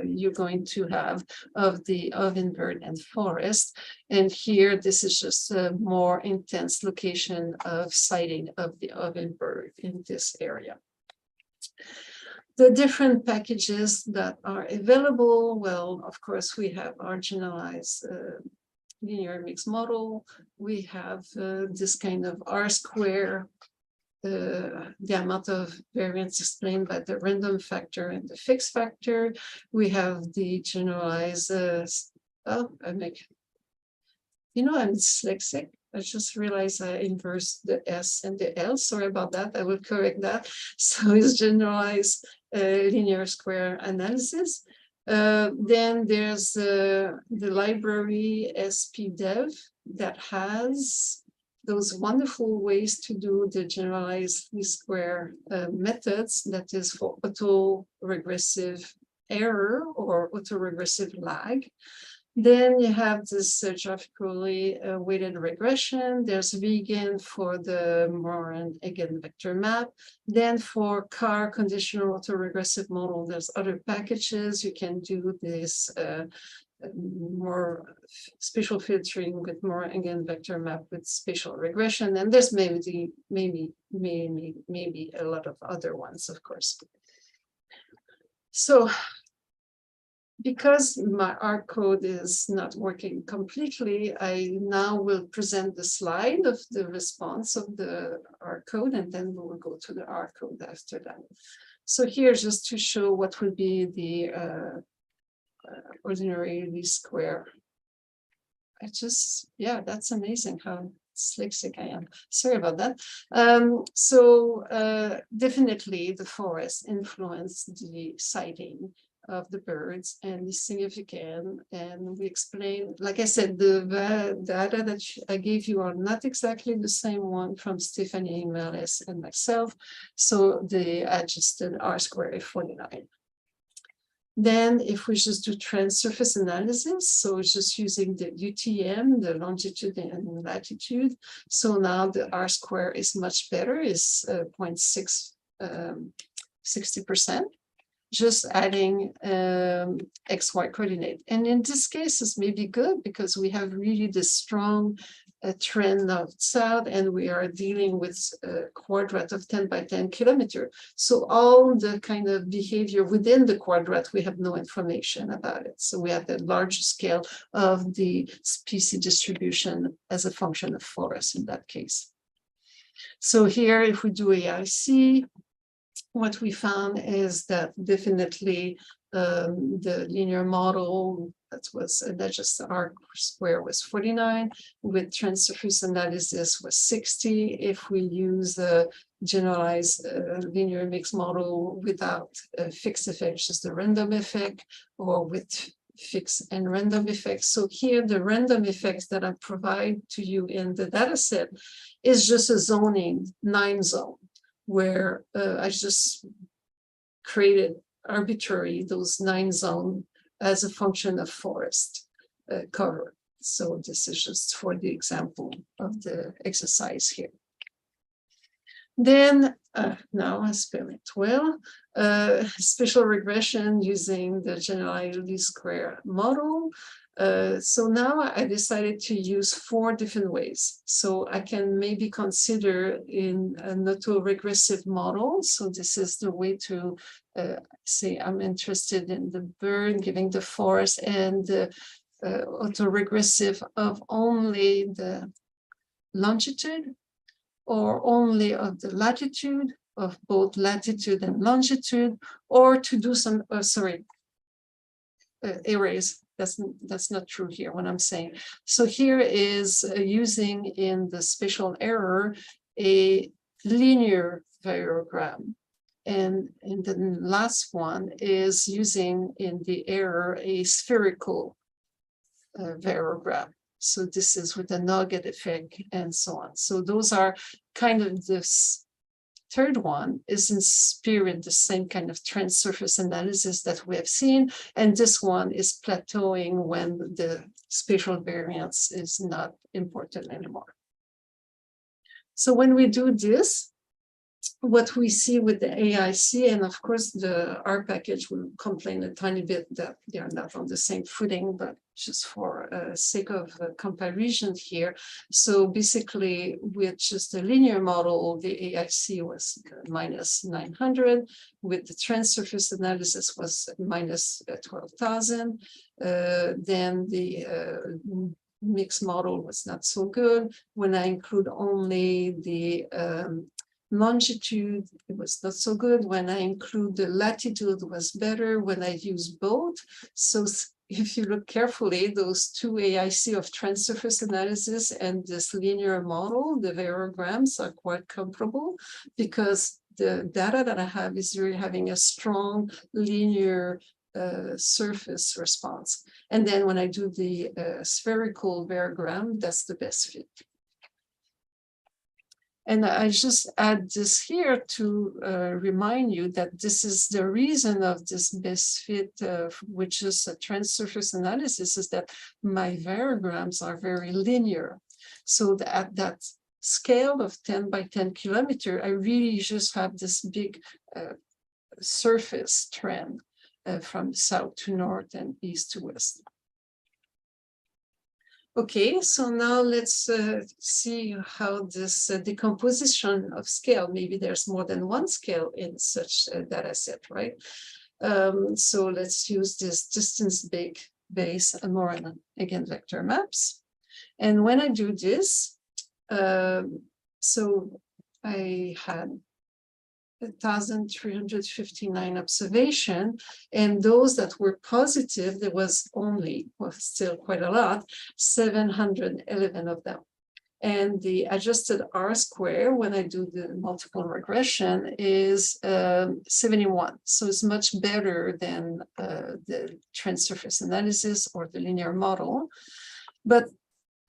you're going to have of the ovenbird and forest. And here, this is just a more intense location of sighting of the ovenbird in this area. The different packages that are available, well, of course, we have our generalized linear mixed model. We have this kind of R-square, the amount of variance explained by the random factor and the fixed factor. We have the generalized, I'm dyslexic. I just realized I inversed the S and the L. Sorry about that. I will correct that. So it's generalized linear square analysis. Then there's the library SPDev that has those wonderful ways to do the generalized least square methods, that is for autoregressive error or autoregressive lag. Then you have this geographically weighted regression. There's vegan for the Moran eigenvector map. Then for CAR conditional autoregressive model, there's other packages. You can do this more spatial filtering with more eigenvector map with spatial regression. And there's maybe a lot of other ones, of course. So, because my R code is not working completely, I now will present the slide of the response of the R code, and then we will go to the R code after that. So here, just to show what would be the ordinary least square. That's amazing how dyslexic I am. Sorry about that. Definitely the forest influenced the sighting of the birds and is significant. And we explain, like I said, the data that I gave you are not exactly the same one from Stephanie, Melis, and myself. So the adjusted R-square is 49. Then if we just do trans-surface analysis, so it's just using the UTM, the longitude and latitude. So now the R-square is much better, is 0.6, 60%. Just adding XY coordinate. And in this case, it's maybe good because we have really this strong trend of south, and we are dealing with a quadrat of 10 by 10 kilometer. So all the kind of behavior within the quadrat, we have no information about it. So we have the large scale of the species distribution as a function of forest in that case. So here, if we do AIC, what we found is that definitely the linear model that just R square was 49, with trans-surface analysis was 60. If we use a generalized linear mixed model without a fixed effect, just the random effect, or with fixed and random effects. So here, the random effects that I provide to you in the data set is just a zoning 9 zone, where I just created arbitrary those 9 zones as a function of forest cover. So this is just for the example of the exercise here. Then now I spell it well, spatial regression using the generalized least square model. So now I decided to use 4 different ways. So I can maybe consider in an autoregressive model. So this is the way to say I'm interested in the bird, giving the forest, and the autoregressive of only the longitude, or only of the latitude, of both latitude and longitude, or to do some, erase. That's not true here, what I'm saying. So here is using in the spatial error a linear variogram. And the last one is using in the error a spherical variogram. So this is with a nugget effect and so on. So those are kind of this. Third one is in spirit the same kind of trans-surface analysis that we have seen, and this one is plateauing when the spatial variance is not important anymore. So when we do this, what we see with the AIC, and of course the R package will complain a tiny bit that they are not on the same footing, but just for sake of comparison here. So basically with just a linear model, the AIC was minus 900, with the trans-surface analysis was minus 12,000. Then the mixed model was not so good. When I include only the longitude, it was not so good. When I include the latitude, was better. When I use both, so if you look carefully, those two AIC of trans-surface analysis and this linear model, the varograms are quite comparable, because the data that I have is really having a strong linear surface response. And then when I do the spherical varogram, that's the best fit. And I just add this here to remind you that this is the reason of this best fit, which is a trans-surface analysis, is that my varograms are very linear. So at that scale of 10 by 10 kilometer, I really just have this big surface trend from south to north and east to west. Okay, so now let's see how this decomposition of scale, maybe there's more than one scale in such a data set, right? So let's use this distance-based Moran eigenvector maps. And when I do this, so I had 1,359 observation, and those that were positive, there was only, well, still quite a lot, 711 of them. And the adjusted R square, when I do the multiple regression, is 71. So it's much better than the trans-surface analysis or the linear model. But,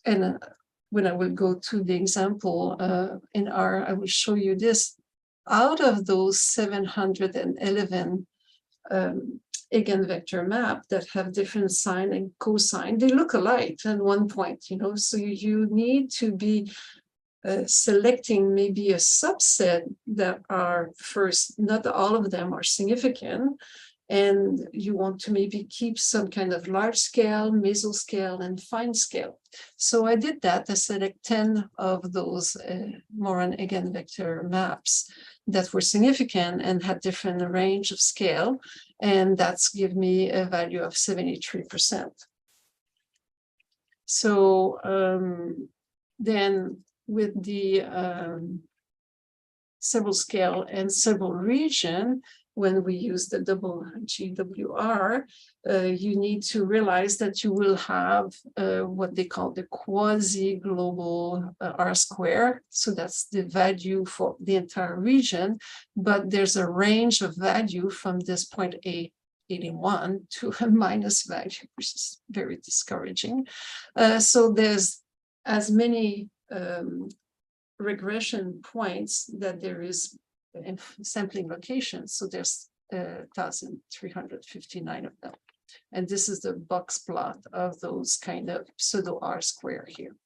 and when I will go to the example in R, I will show you this. Out of those 711 eigenvector map that have different sign and cosine, they look alike at one point, you know, so you need to be selecting maybe a subset that are first, not all of them are significant, and you want to maybe keep some kind of large scale, mesoscale, and fine scale. So I did that. I select 10 of those Moran eigenvector maps that were significant and had different range of scale, and that's give me a value of 73%. So then with the several scale and several region, when we use the double GWR, you need to realize that you will have what they call the quasi-global R square. So that's the value for the entire region, but there's a range of value from this point A 81 to a minus value, which is very discouraging. So there's as many regression points that there is in sampling locations. So there's 1,359 of them. And this is the box plot of those kind of pseudo R square here.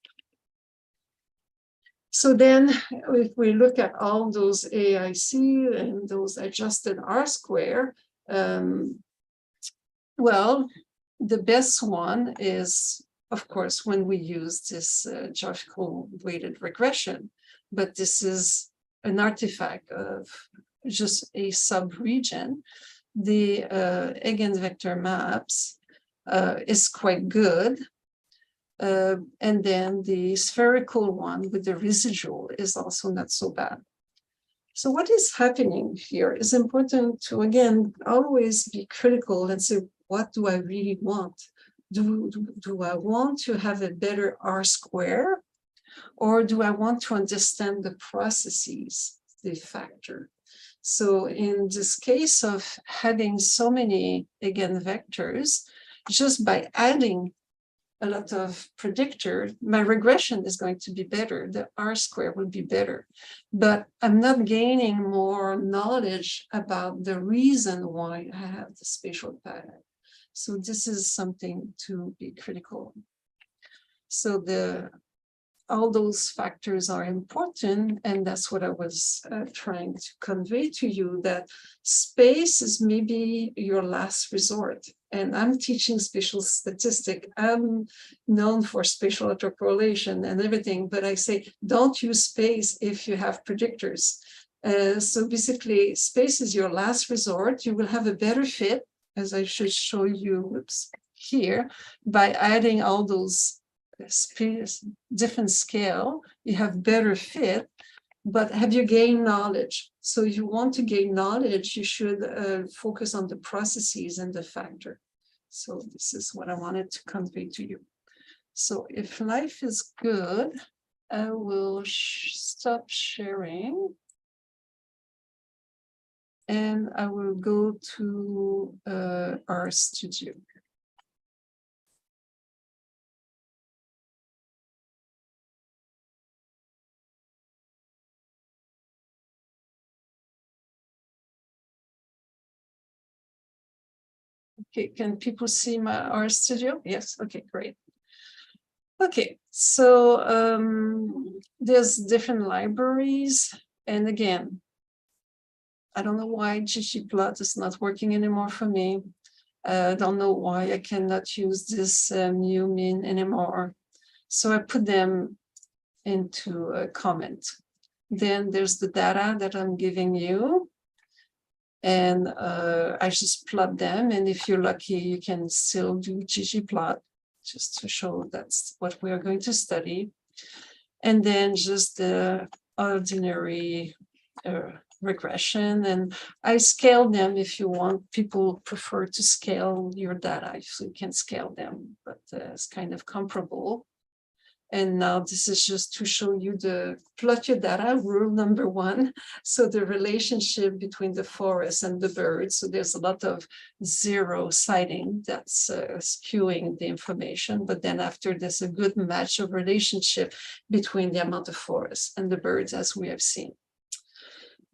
So then if we look at all those AIC and those adjusted R square, well, the best one is, of course, when we use this geographical weighted regression, but this is an artifact of just a sub-region. The eigenvector maps is quite good. And then the spherical one with the residual is also not so bad. So what is happening here is important to, again, always be critical and say, what do I really want? Do I want to have a better R square? Or do I want to understand the processes, the factor? So in this case of having so many eigenvectors, just by adding a lot of predictor, my regression is going to be better. The R square will be better, but I'm not gaining more knowledge about the reason why I have the spatial pattern. So this is something to be critical. So the all those factors are important, and that's what I was trying to convey to you, that space is maybe your last resort. And I'm teaching spatial statistics. I'm known for spatial autocorrelation and everything, but I say don't use space if you have predictors. So basically, space is your last resort. You will have a better fit, as I should show you here, by adding all those different scale. You have better fit, but have you gained knowledge? So if you want to gain knowledge, you should focus on the processes and the factor. So this is what I wanted to convey to you. So if life is good, I will stop sharing. And I will go to our studio. Okay, can people see our studio? Yes, okay, great. Okay, so there's different libraries. And again, I don't know why ggplot is not working anymore for me. I don't know why I cannot use this mu min anymore. So I put them into a comment. Then there's the data that I'm giving you. And I just plot them. And if you're lucky, you can still do ggplot, just to show that's what we are going to study. And then just the ordinary regression. And I scale them if you want. People prefer to scale your data, so you can scale them, but it's kind of comparable. And now this is just to show you the plot your data, rule number 1. So the relationship between the forest and the birds. So there's a lot of zero sighting that's skewing the information. But then after, there's a good match of relationship between the amount of forest and the birds, as we have seen.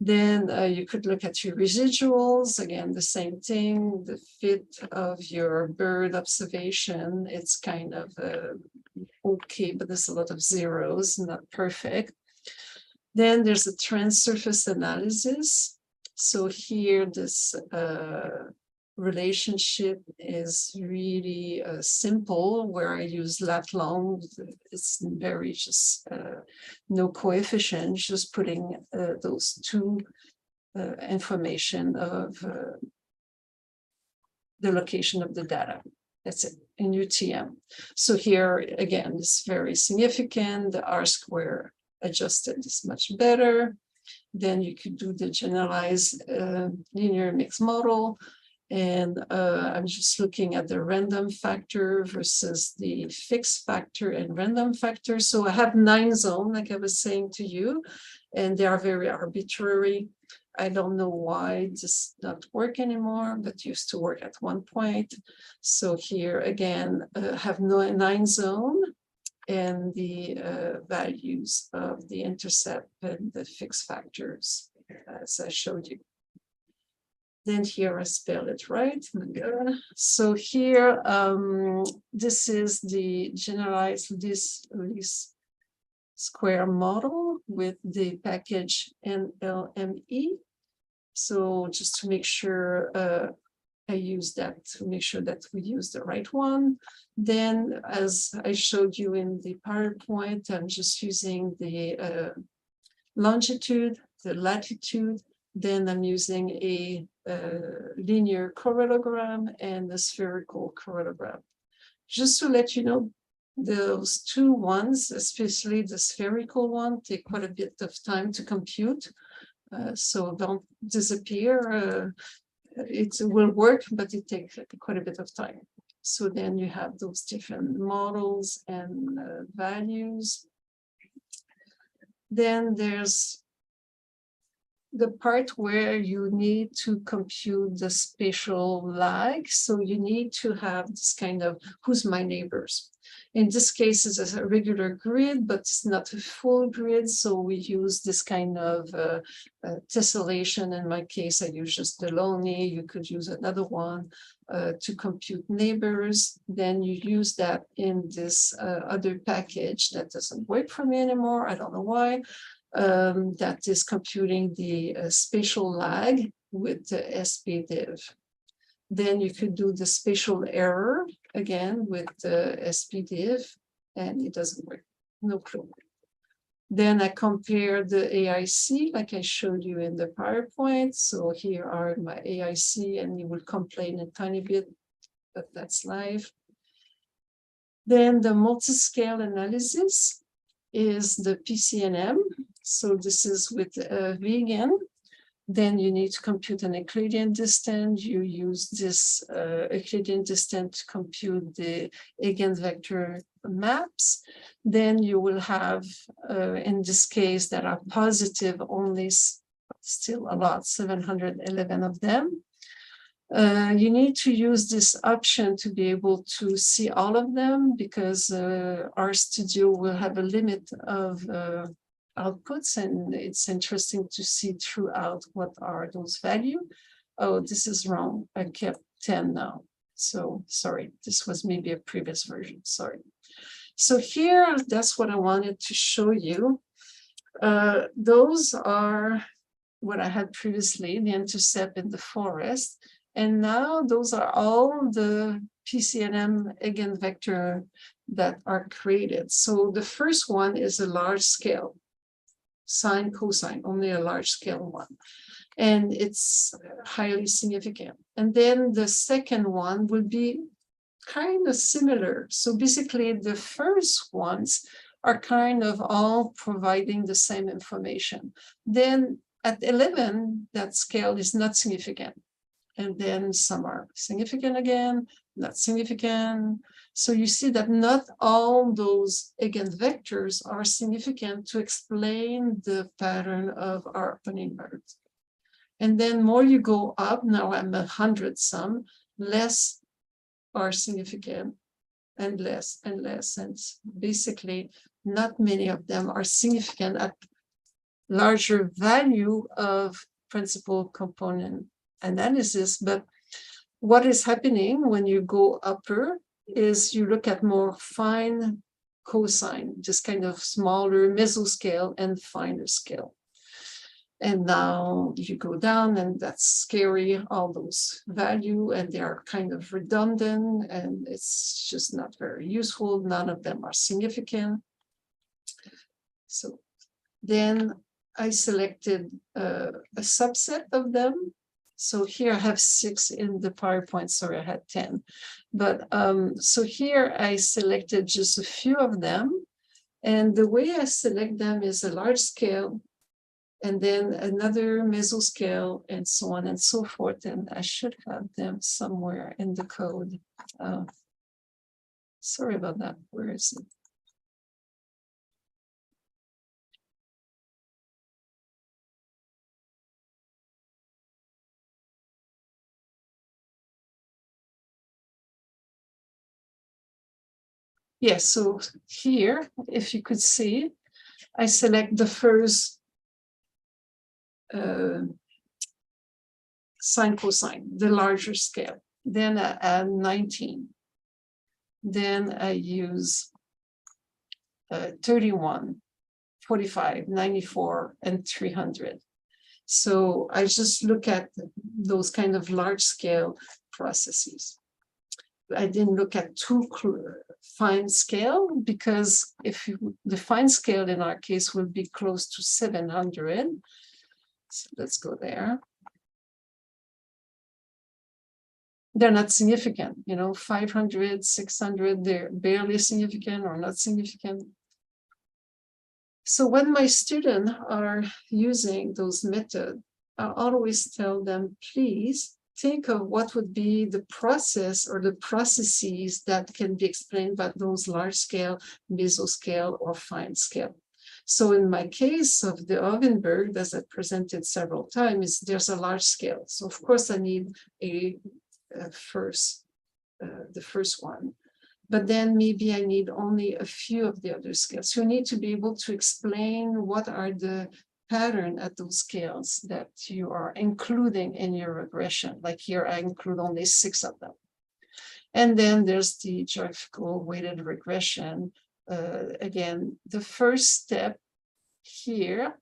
Then you could look at your residuals. Again, the same thing, the fit of your bird observation. It's kind of okay, but there's a lot of zeros, not perfect. Then there's a trend surface analysis. So here, this relationship is really simple, where I use lat long. It's very just no coefficient, just putting those two information of the location of the data. That's it in UTM. So here again, it's very significant. The R square adjusted is much better. Then you could do the generalized linear mixed model. And I'm just looking at the random factor versus the fixed factor and random factor. So I have 9 zones, like I was saying to you, and they are very arbitrary. I don't know why this not work anymore, but used to work at one point. So here again, have 9 zone and the values of the intercept and the fixed factors, as I showed you. Then here I spelled it right. So here, this is the generalized least square model with the package NLME. So just to make sure I use that, to make sure that we use the right one. Then, as I showed you in the PowerPoint, I'm just using the longitude, the latitude. Then I'm using a linear correlogram and a spherical correlogram. Just to let you know, those 2 ones, especially the spherical one, take quite a bit of time to compute. So don't disappear. It will work, but it takes quite a bit of time. So then you have those different models and values. Then there's the part where you need to compute the spatial lag. So you need to have this kind of who's my neighbors. In this case, it's a regular grid, but it's not a full grid. So we use this kind of tessellation. In my case, I use just Delaunay. You could use another one to compute neighbors. Then you use that in this other package that doesn't work for me anymore. I don't know why. That is computing the spatial lag with the SPDiff. Then you could do the spatial error again with the SPDiff, and it doesn't work. No clue. Then I compare the AIC like I showed you in the PowerPoint. So here are my AIC, and you will complain a tiny bit, but that's live. Then the multi-scale analysis is the PCNM. So this is with vegan. Then you need to compute an Euclidean distance. You use this Euclidean distance to compute the eigenvector maps. Then you will have, in this case, that are positive only, still a lot, 711 of them. You need to use this option to be able to see all of them, because RStudio will have a limit of outputs, and it's interesting to see throughout what are those values. Oh, this is wrong. I kept 10 now. So sorry, this was maybe a previous version. Sorry. So here, that's what I wanted to show you. Those are what I had previously, the intercept in the forest. And now those are all the PCNM eigenvector that are created. So the first one is a large scale. Sine, cosine, only a large scale one. And it's highly significant. And then the second one will be kind of similar. So basically the first ones are kind of all providing the same information. Then at 11, that scale is not significant. And then some are significant again, not significant. So you see that not all those eigenvectors are significant to explain the pattern of our opening birds. And then more you go up, now I'm 100 some, less are significant and less and less. And basically not many of them are significant at larger value of principal component analysis. But what is happening when you go upper is you look at more fine cosine, just kind of smaller mesoscale and finer scale. And now you go down, and that's scary, all those value, and they are kind of redundant, and it's just not very useful. None of them are significant. So then I selected a subset of them. So here I have 6 in the PowerPoint, sorry, I had 10. But so here I selected just a few of them. And the way I select them is a large scale, and then another mesoscale, and so on and so forth. And I should have them somewhere in the code. Sorry about that, where is it? Yes, so here, if you could see, I select the first sine cosine, the larger scale. Then I add 19. Then I use 31, 45, 94, and 300. So I just look at those kind of large scale processes. I didn't look at too fine scale, because if the fine scale in our case will be close to 700. So let's go there. They're not significant, 500, 600, they're barely significant or not significant. So when my students are using those methods, I always tell them, please think of what would be the process or the processes that can be explained by those large scale, mesoscale, or fine scale. So in my case of the ovenberg, as I presented several times, there's a large scale. So of course I need the first one. But then maybe I need only a few of the other scales. You need to be able to explain what are the pattern at those scales that you are including in your regression. Like here, I include only 6 of them. And then there's the geographical weighted regression. Again, the first step here,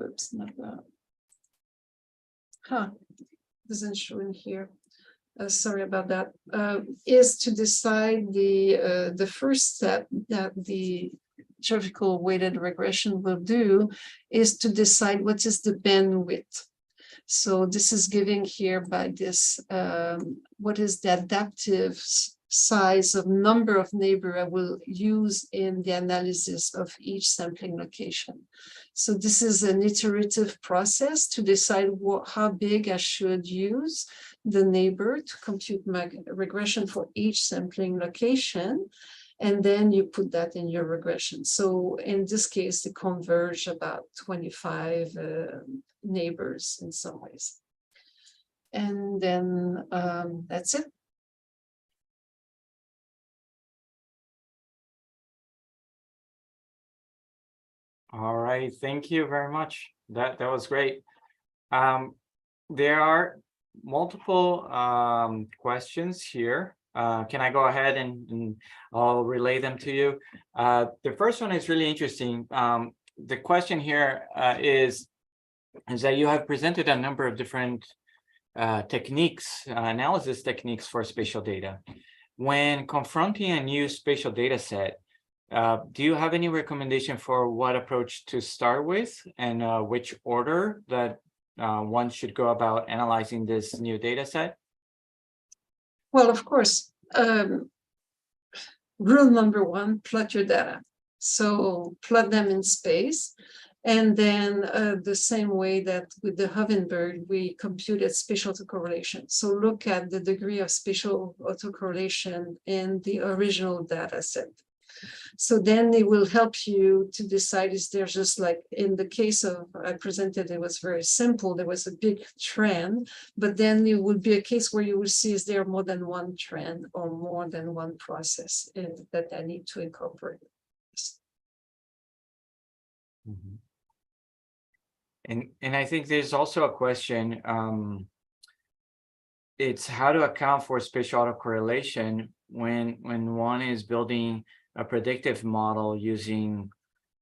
oops, not that. Doesn't show in here. Sorry about that. Is to decide the first step that the geographical weighted regression will do is to decide what is the bandwidth. So this is given here by this, what is the adaptive size of number of neighbor I will use in the analysis of each sampling location. So this is an iterative process to decide how big I should use the neighbor to compute my regression for each sampling location. And then you put that in your regression. So in this case, they converge about 25 neighbors in some ways. And then that's it. All right, thank you very much. That was great. There are multiple questions here. Can I go ahead and I'll relay them to you? The first one is really interesting. The question here is that you have presented a number of different techniques, analysis techniques for spatial data. When confronting a new spatial data set, do you have any recommendation for what approach to start with and which order that one should go about analyzing this new data set? Well, of course, rule number 1, plot your data. So plot them in space. And then the same way that with the Hovenberg, we computed spatial autocorrelation. So look at the degree of spatial autocorrelation in the original data set. So then it will help you to decide, is there just like in the case of I presented, it was very simple. There was a big trend, but then it would be a case where you will see, is there more than one trend or more than one process that I need to incorporate? Mm-hmm. And I think there's also a question, it's how to account for spatial autocorrelation when one is building a predictive model using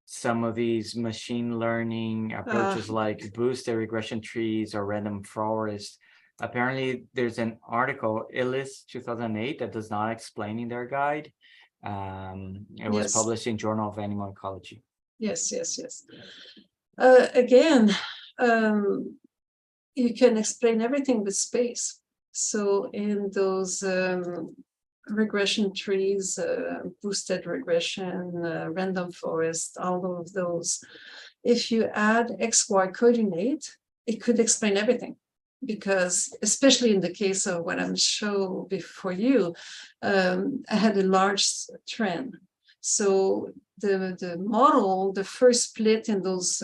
some of these machine learning approaches like boosted regression trees or random forest. Apparently, there's an article, ILIS 2008, that does not explain in their guide. It was published in Journal of Animal Ecology. Yes. Again, you can explain everything with space. So in those regression trees, boosted regression, random forest, all of those, if you add XY coordinate, it could explain everything. Because especially in the case of what I'm showing before you, I had a large trend. So the model, the first split in those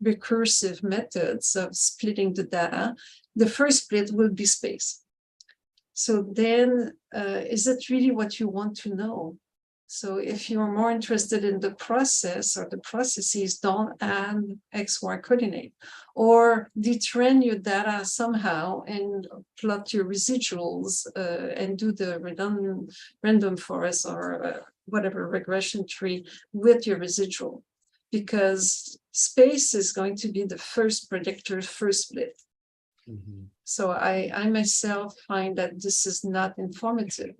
recursive methods of splitting the data, the first split will be space. So then, is it really what you want to know? So if you're more interested in the process or the processes, don't add XY coordinate, or detrend your data somehow and plot your residuals and do the random forest or whatever regression tree with your residual, because space is going to be the first predictor, first split. Mm-hmm. So I myself find that this is not informative.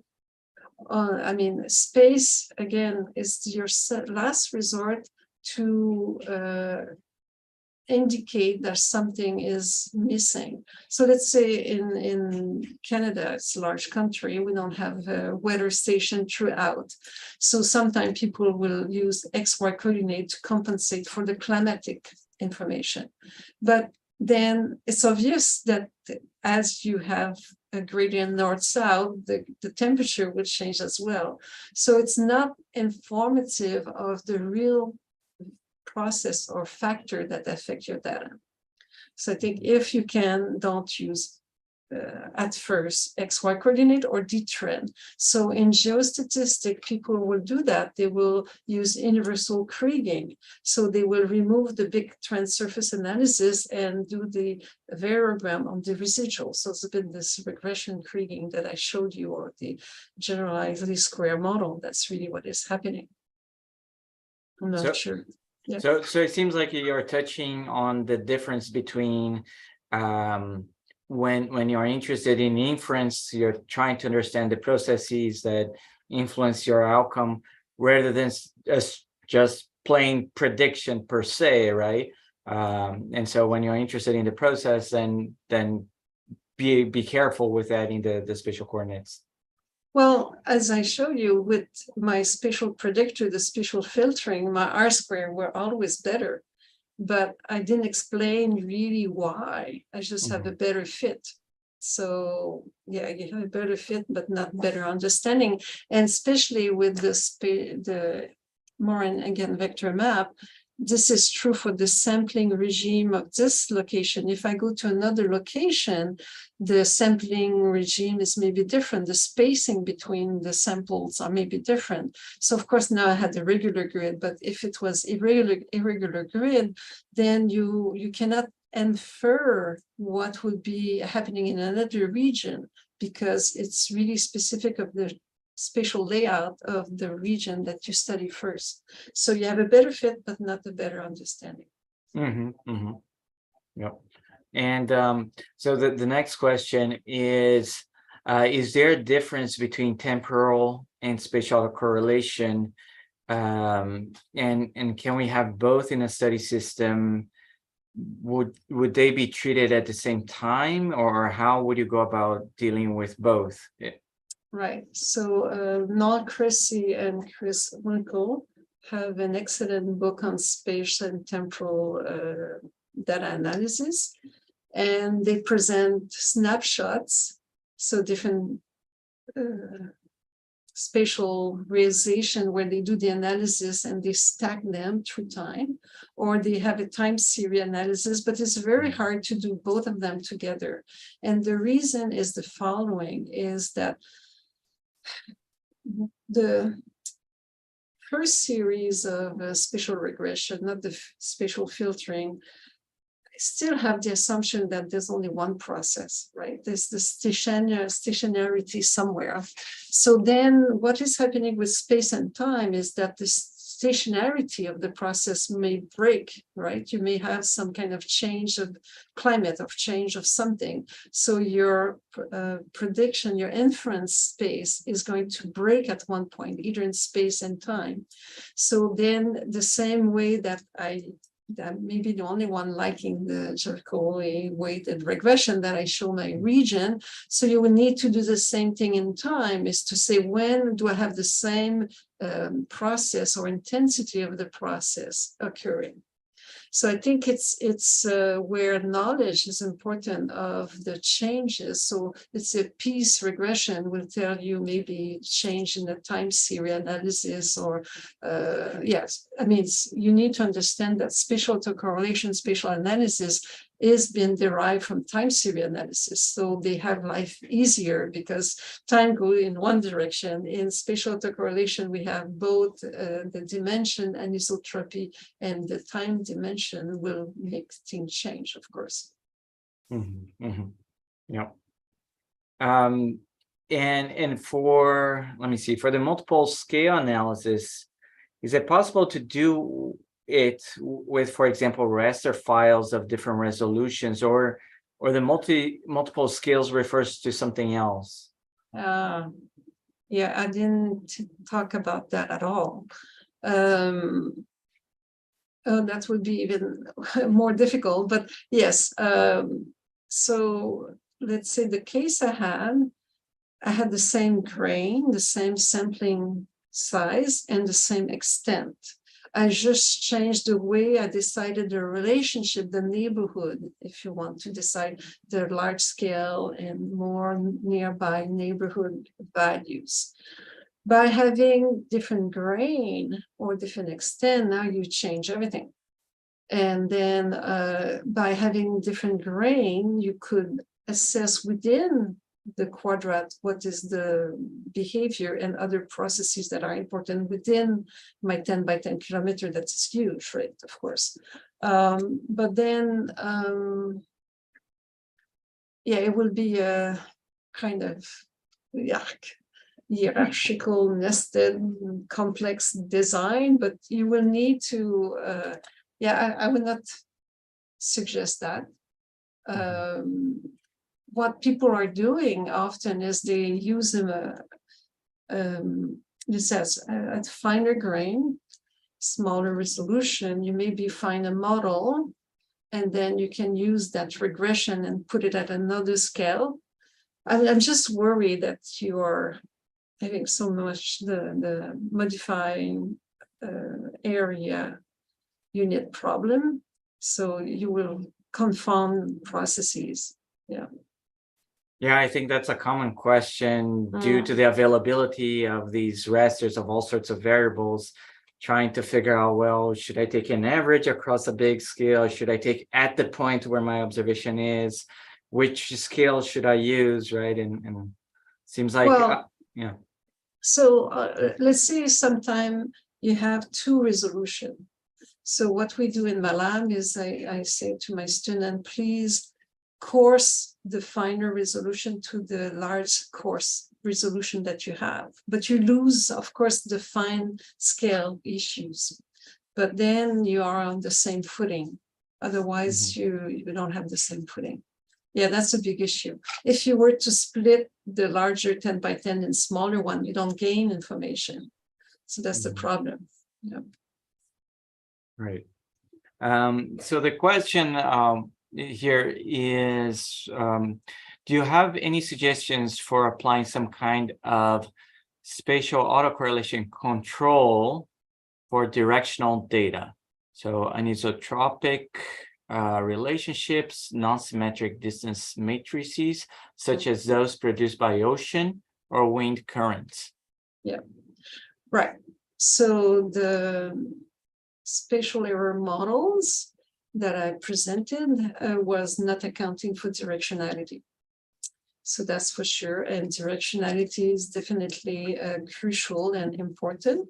I mean, space, again, is your last resort to indicate that something is missing. So let's say in Canada, it's a large country, we don't have a weather station throughout. So sometimes people will use XY coordinate to compensate for the climatic information. But then it's obvious that as you have a gradient north-south, the temperature will change as well. So it's not informative of the real process or factor that affect your data. So I think if you can, don't use at first XY coordinate or D-trend. So in geostatistics, people will do that. They will use universal kriging. So they will remove the big trend surface analysis and do the variogram on the residual. So it's been this regression kriging that I showed you, or the generalized least square model. That's really what is happening. I'm not sure. Yeah. So it seems like you're touching on the difference between when you're interested in inference, you're trying to understand the processes that influence your outcome rather than just plain prediction per se, right? And so when you're interested in the process, then be careful with adding the spatial coordinates. Well, as I show you with my spatial predictor, the spatial filtering, my R-square were always better. But I didn't explain really why. I just have a better fit. So yeah, you have a better fit, but not better understanding. And especially with the Morin, again, vector map, this is true for the sampling regime of this location. If I go to another location, the sampling regime is maybe different. The spacing between the samples are maybe different. So of course, now I had the regular grid, but if it was irregular grid, then you cannot infer what would be happening in another region, because it's really specific of the spatial layout of the region that you study first. So you have a better fit, but not a better understanding. Yep. And so the next question is there a difference between temporal and spatial correlation? And can we have both in a study system? Would they be treated at the same time, or how would you go about dealing with both? Right. So Noel Cressy and Chris Winkle have an excellent book on spatial and temporal data analysis, and they present snapshots, so different spatial realization where they do the analysis and they stack them through time, or they have a time series analysis, but it's very hard to do both of them together. And the reason is the following, is that the first series of spatial regression, not the spatial filtering, still have the assumption that there's only one process, right? There's the stationarity somewhere. So then what is happening with space and time is that the stationarity of the process may break, right? You may have some kind of change of climate, of change of something. So your prediction, your inference space is going to break at one point, either in space and time. So then the same way that that may be the only one liking the Jacobi weighted regression that I show my region. So you will need to do the same thing in time, is to say, when do I have the same process or intensity of the process occurring? So I think it's where knowledge is important of the changes. So it's a piece regression will tell you maybe change in the time series analysis, or yes, I mean, you need to understand that spatial autocorrelation, spatial analysis is being derived from time series analysis. So they have life easier because time goes in one direction. In spatial autocorrelation, we have both the dimension anisotropy, and the time dimension will make things change, of course. Yeah. And for, let me see, for the multiple scale analysis, is it possible to do it with, for example, raster files of different resolutions, or the multiple scales refers to something else? Yeah, I didn't talk about that at all. That would be even more difficult, but yes. So let's say the case I had the same grain, the same sampling size, and the same extent. I just changed the way I decided the relationship, the neighborhood, if you want to decide the large scale and more nearby neighborhood values. By having different grain or different extent, now you change everything. And then by having different grain, you could assess within the quadrat what is the behavior and other processes that are important within my 10 by 10 kilometer. That's huge, right? Of course. But then, yeah, it will be a kind of hierarchical, nested, complex design, but you will need to, I would not suggest that. What people are doing often is they use this as a finer grain, smaller resolution. You maybe find a model, and then you can use that regression and put it at another scale. I'm just worried that you are having so much the modifying area unit problem, so you will confound processes. Yeah, I think that's a common question due to the availability of these rasters of all sorts of variables, trying to figure out, well, should I take an average across a big scale? Should I take at the point where my observation is? Which scale should I use, right? And seems like, yeah. So let's say sometime you have two resolution. So what we do in my lab is I say to my student, please coarse the finer resolution to the large coarse resolution that you have. But you lose, of course, the fine scale issues. But then you are on the same footing. Otherwise, you don't have the same footing. Yeah, that's a big issue. If you were to split the larger 10 by 10 and smaller one, you don't gain information. So that's the problem. Yeah. Right. So the question here is, do you have any suggestions for applying some kind of spatial autocorrelation control for directional data? So anisotropic relationships, non-symmetric distance matrices, such as those produced by ocean or wind currents. Yeah, right. So the spatial error models that I presented was not accounting for directionality. So that's for sure. And directionality is definitely crucial and important.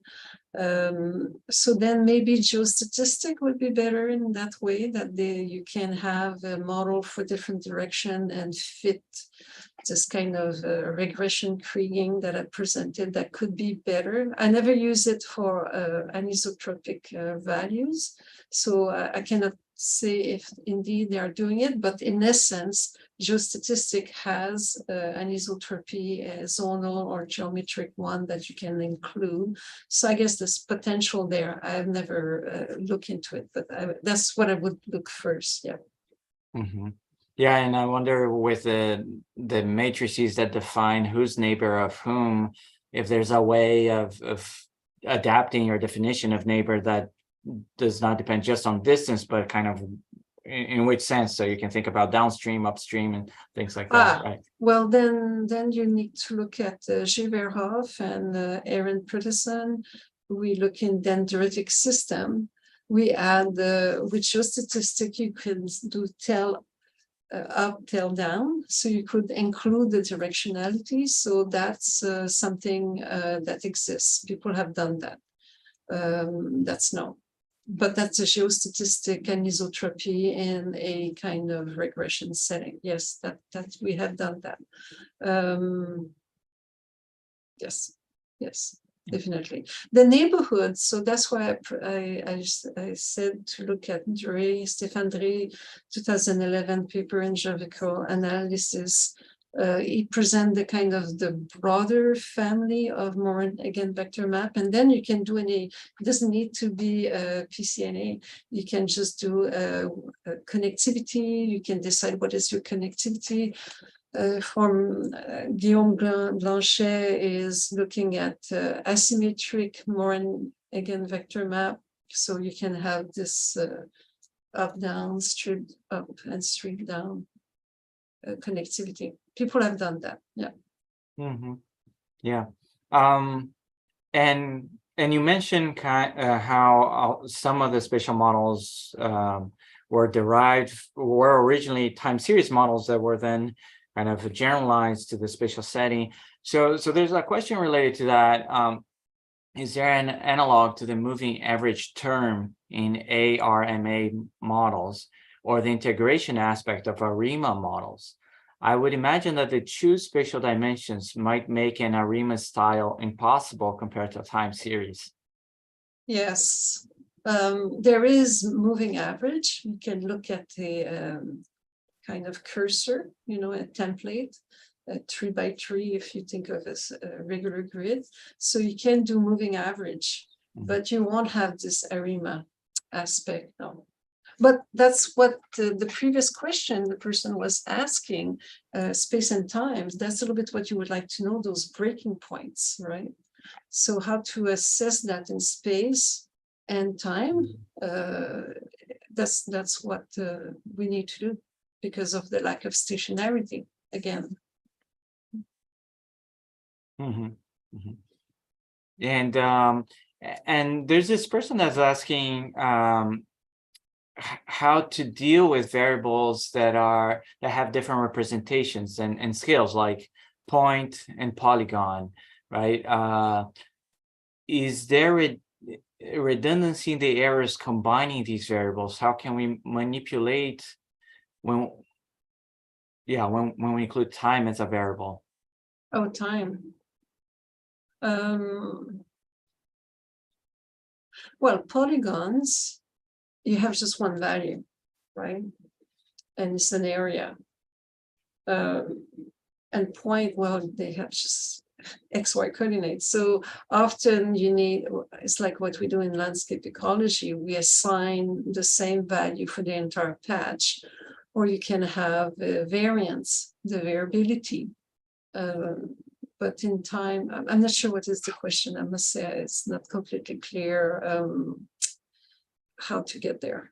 So then maybe geostatistic would be better in that way, that you can have a model for different direction and fit this kind of regression kriging that I presented. That could be better. I never use it for anisotropic values, so I cannot say if indeed they are doing it, but in essence, geostatistic has anisotropy, zonal or geometric one that you can include. So I guess there's potential there. I've never looked into it, but that's what I would look first. Yeah. Yeah, and I wonder with the matrices that define who's neighbor of whom, if there's a way of adapting your definition of neighbor that does not depend just on distance, but kind of in which sense. So you can think about downstream, upstream, and things like that, right? Well, then you need to look at Geverhoff and Aaron Peterson. We look in dendritic system. We add with geostatistic, you can do tail up, tail down. So you could include the directionality. So that's something that exists. People have done that. That's known. But that's a geostatistic anisotropy in a kind of regression setting. Yes, that we have done that. Yes, definitely. The neighborhood. So that's why I said to look at Stéphane Drey 2011 paper in geographical analysis. He present the kind of the broader family of Morin again vector map, and then you can do it doesn't need to be a PCNA. You can just do a connectivity. You can decide what is your connectivity. From Guillaume Blanchet is looking at asymmetric Morin again vector map. So you can have this up, down, strip up and strip down connectivity. People have done that. Yeah. Mm-hmm. Yeah. And you mentioned how some of the spatial models were originally time series models that were then kind of generalized to the spatial setting. So there's a question related to that. Is there an analog to the moving average term in ARMA models or the integration aspect of ARIMA models? I would imagine that the true spatial dimensions might make an ARIMA style impossible compared to a time series. Yes, there is moving average. You can look at the kind of cursor, a template, 3 by 3, if you think of as a regular grid. So you can do moving average, but you won't have this ARIMA aspect, no. But that's what the previous question the person was asking, space and times. That's a little bit what you would like to know, those breaking points, right? So how to assess that in space and time, that's what we need to do because of the lack of stationarity again. Mm-hmm. Mm-hmm. And there's this person that's asking how to deal with variables that have different representations and scales, like point and polygon, right? Is there a redundancy in the errors combining these variables? How can we manipulate when we include time as a variable? Oh, time. Well, polygons, you have just one value, right? And it's an area. And point, well, they have just XY coordinates. So often you need, it's like what we do in landscape ecology, we assign the same value for the entire patch, or you can have variance, the variability. But in time, I'm not sure what is the question. I must say it's not completely clear how to get there.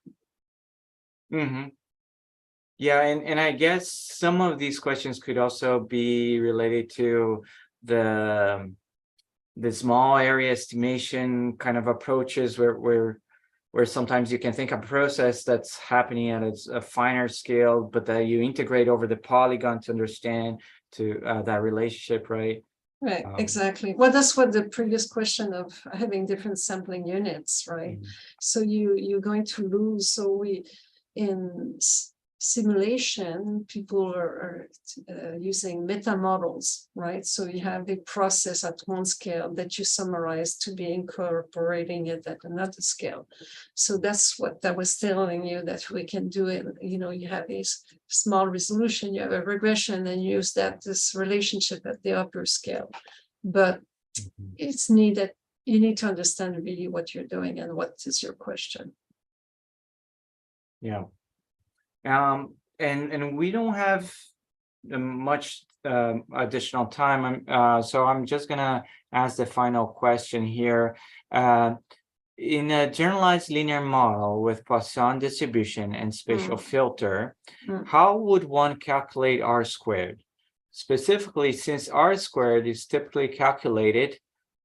Mm-hmm. Yeah, and I guess some of these questions could also be related to the small area estimation kind of approaches where sometimes you can think of a process that's happening at a finer scale, but that you integrate over the polygon to understand that relationship, right? Right, exactly. Well, that's what the previous question of having different sampling units, right? Mm-hmm. So you're going to lose. So we in simulation, people are using meta models, right? So you have a process at one scale that you summarize to be incorporating it at another scale. So that's what I was telling you that we can do it. You have a small resolution, you have a regression, and use this relationship at the upper scale. But it's needed. You need to understand really what you're doing and what is your question. Yeah. And we don't have much additional time. So I'm just gonna ask the final question here. In a generalized linear model with Poisson distribution and spatial filter, how would one calculate R squared? Specifically, since R squared is typically calculated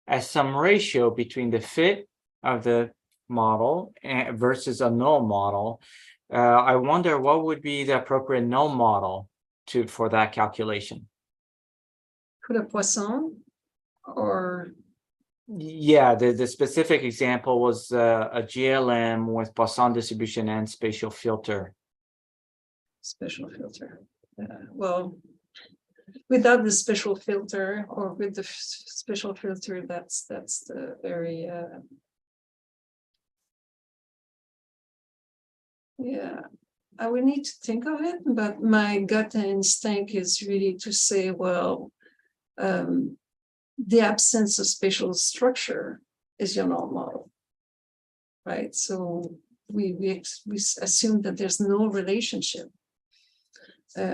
as some ratio between the fit of the model versus a null model, I wonder what would be the appropriate null model for that calculation. For the Poisson, or? Yeah, the specific example was a GLM with Poisson distribution and spatial filter. Spatial filter. Well, without the spatial filter or with the spatial filter, that's the very yeah, I would need to think of it, but my gut instinct is really to say, well, the absence of spatial structure is your null model, right? So we assume that there's no relationship.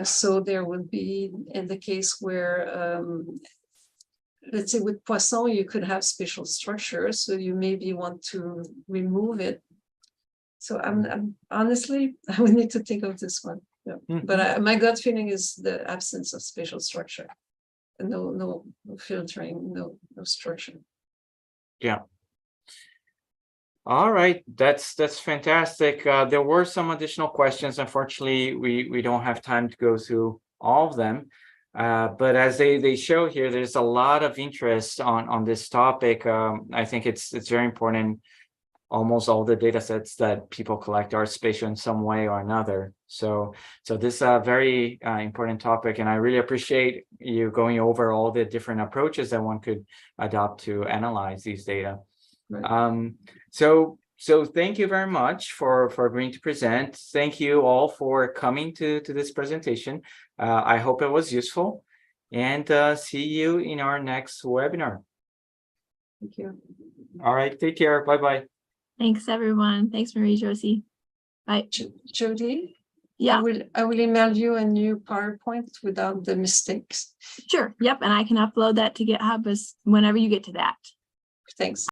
So there would be, in the case where let's say with Poisson, you could have spatial structure, so you maybe want to remove it. So I'm honestly, I would need to think of this one. Yeah. But my gut feeling is the absence of spatial structure. No filtering, no structure. Yeah. All right, that's fantastic. There were some additional questions. Unfortunately, we don't have time to go through all of them. But as they show here, there's a lot of interest on this topic. I think it's very important. Almost all the data sets that people collect are spatial in some way or another. So this is a very important topic, and I really appreciate you going over all the different approaches that one could adopt to analyze these data. Right. So thank you very much for agreeing to present. Thank you all for coming to this presentation. I hope it was useful, and see you in our next webinar. Thank you. All right, take care. Bye-bye. Thanks, everyone. Thanks, Marie-Josée. Bye. Jody? Yeah, I will email you a new PowerPoint without the mistakes. sure. Yep. And I can upload that to GitHub whenever you get to that. Thanks.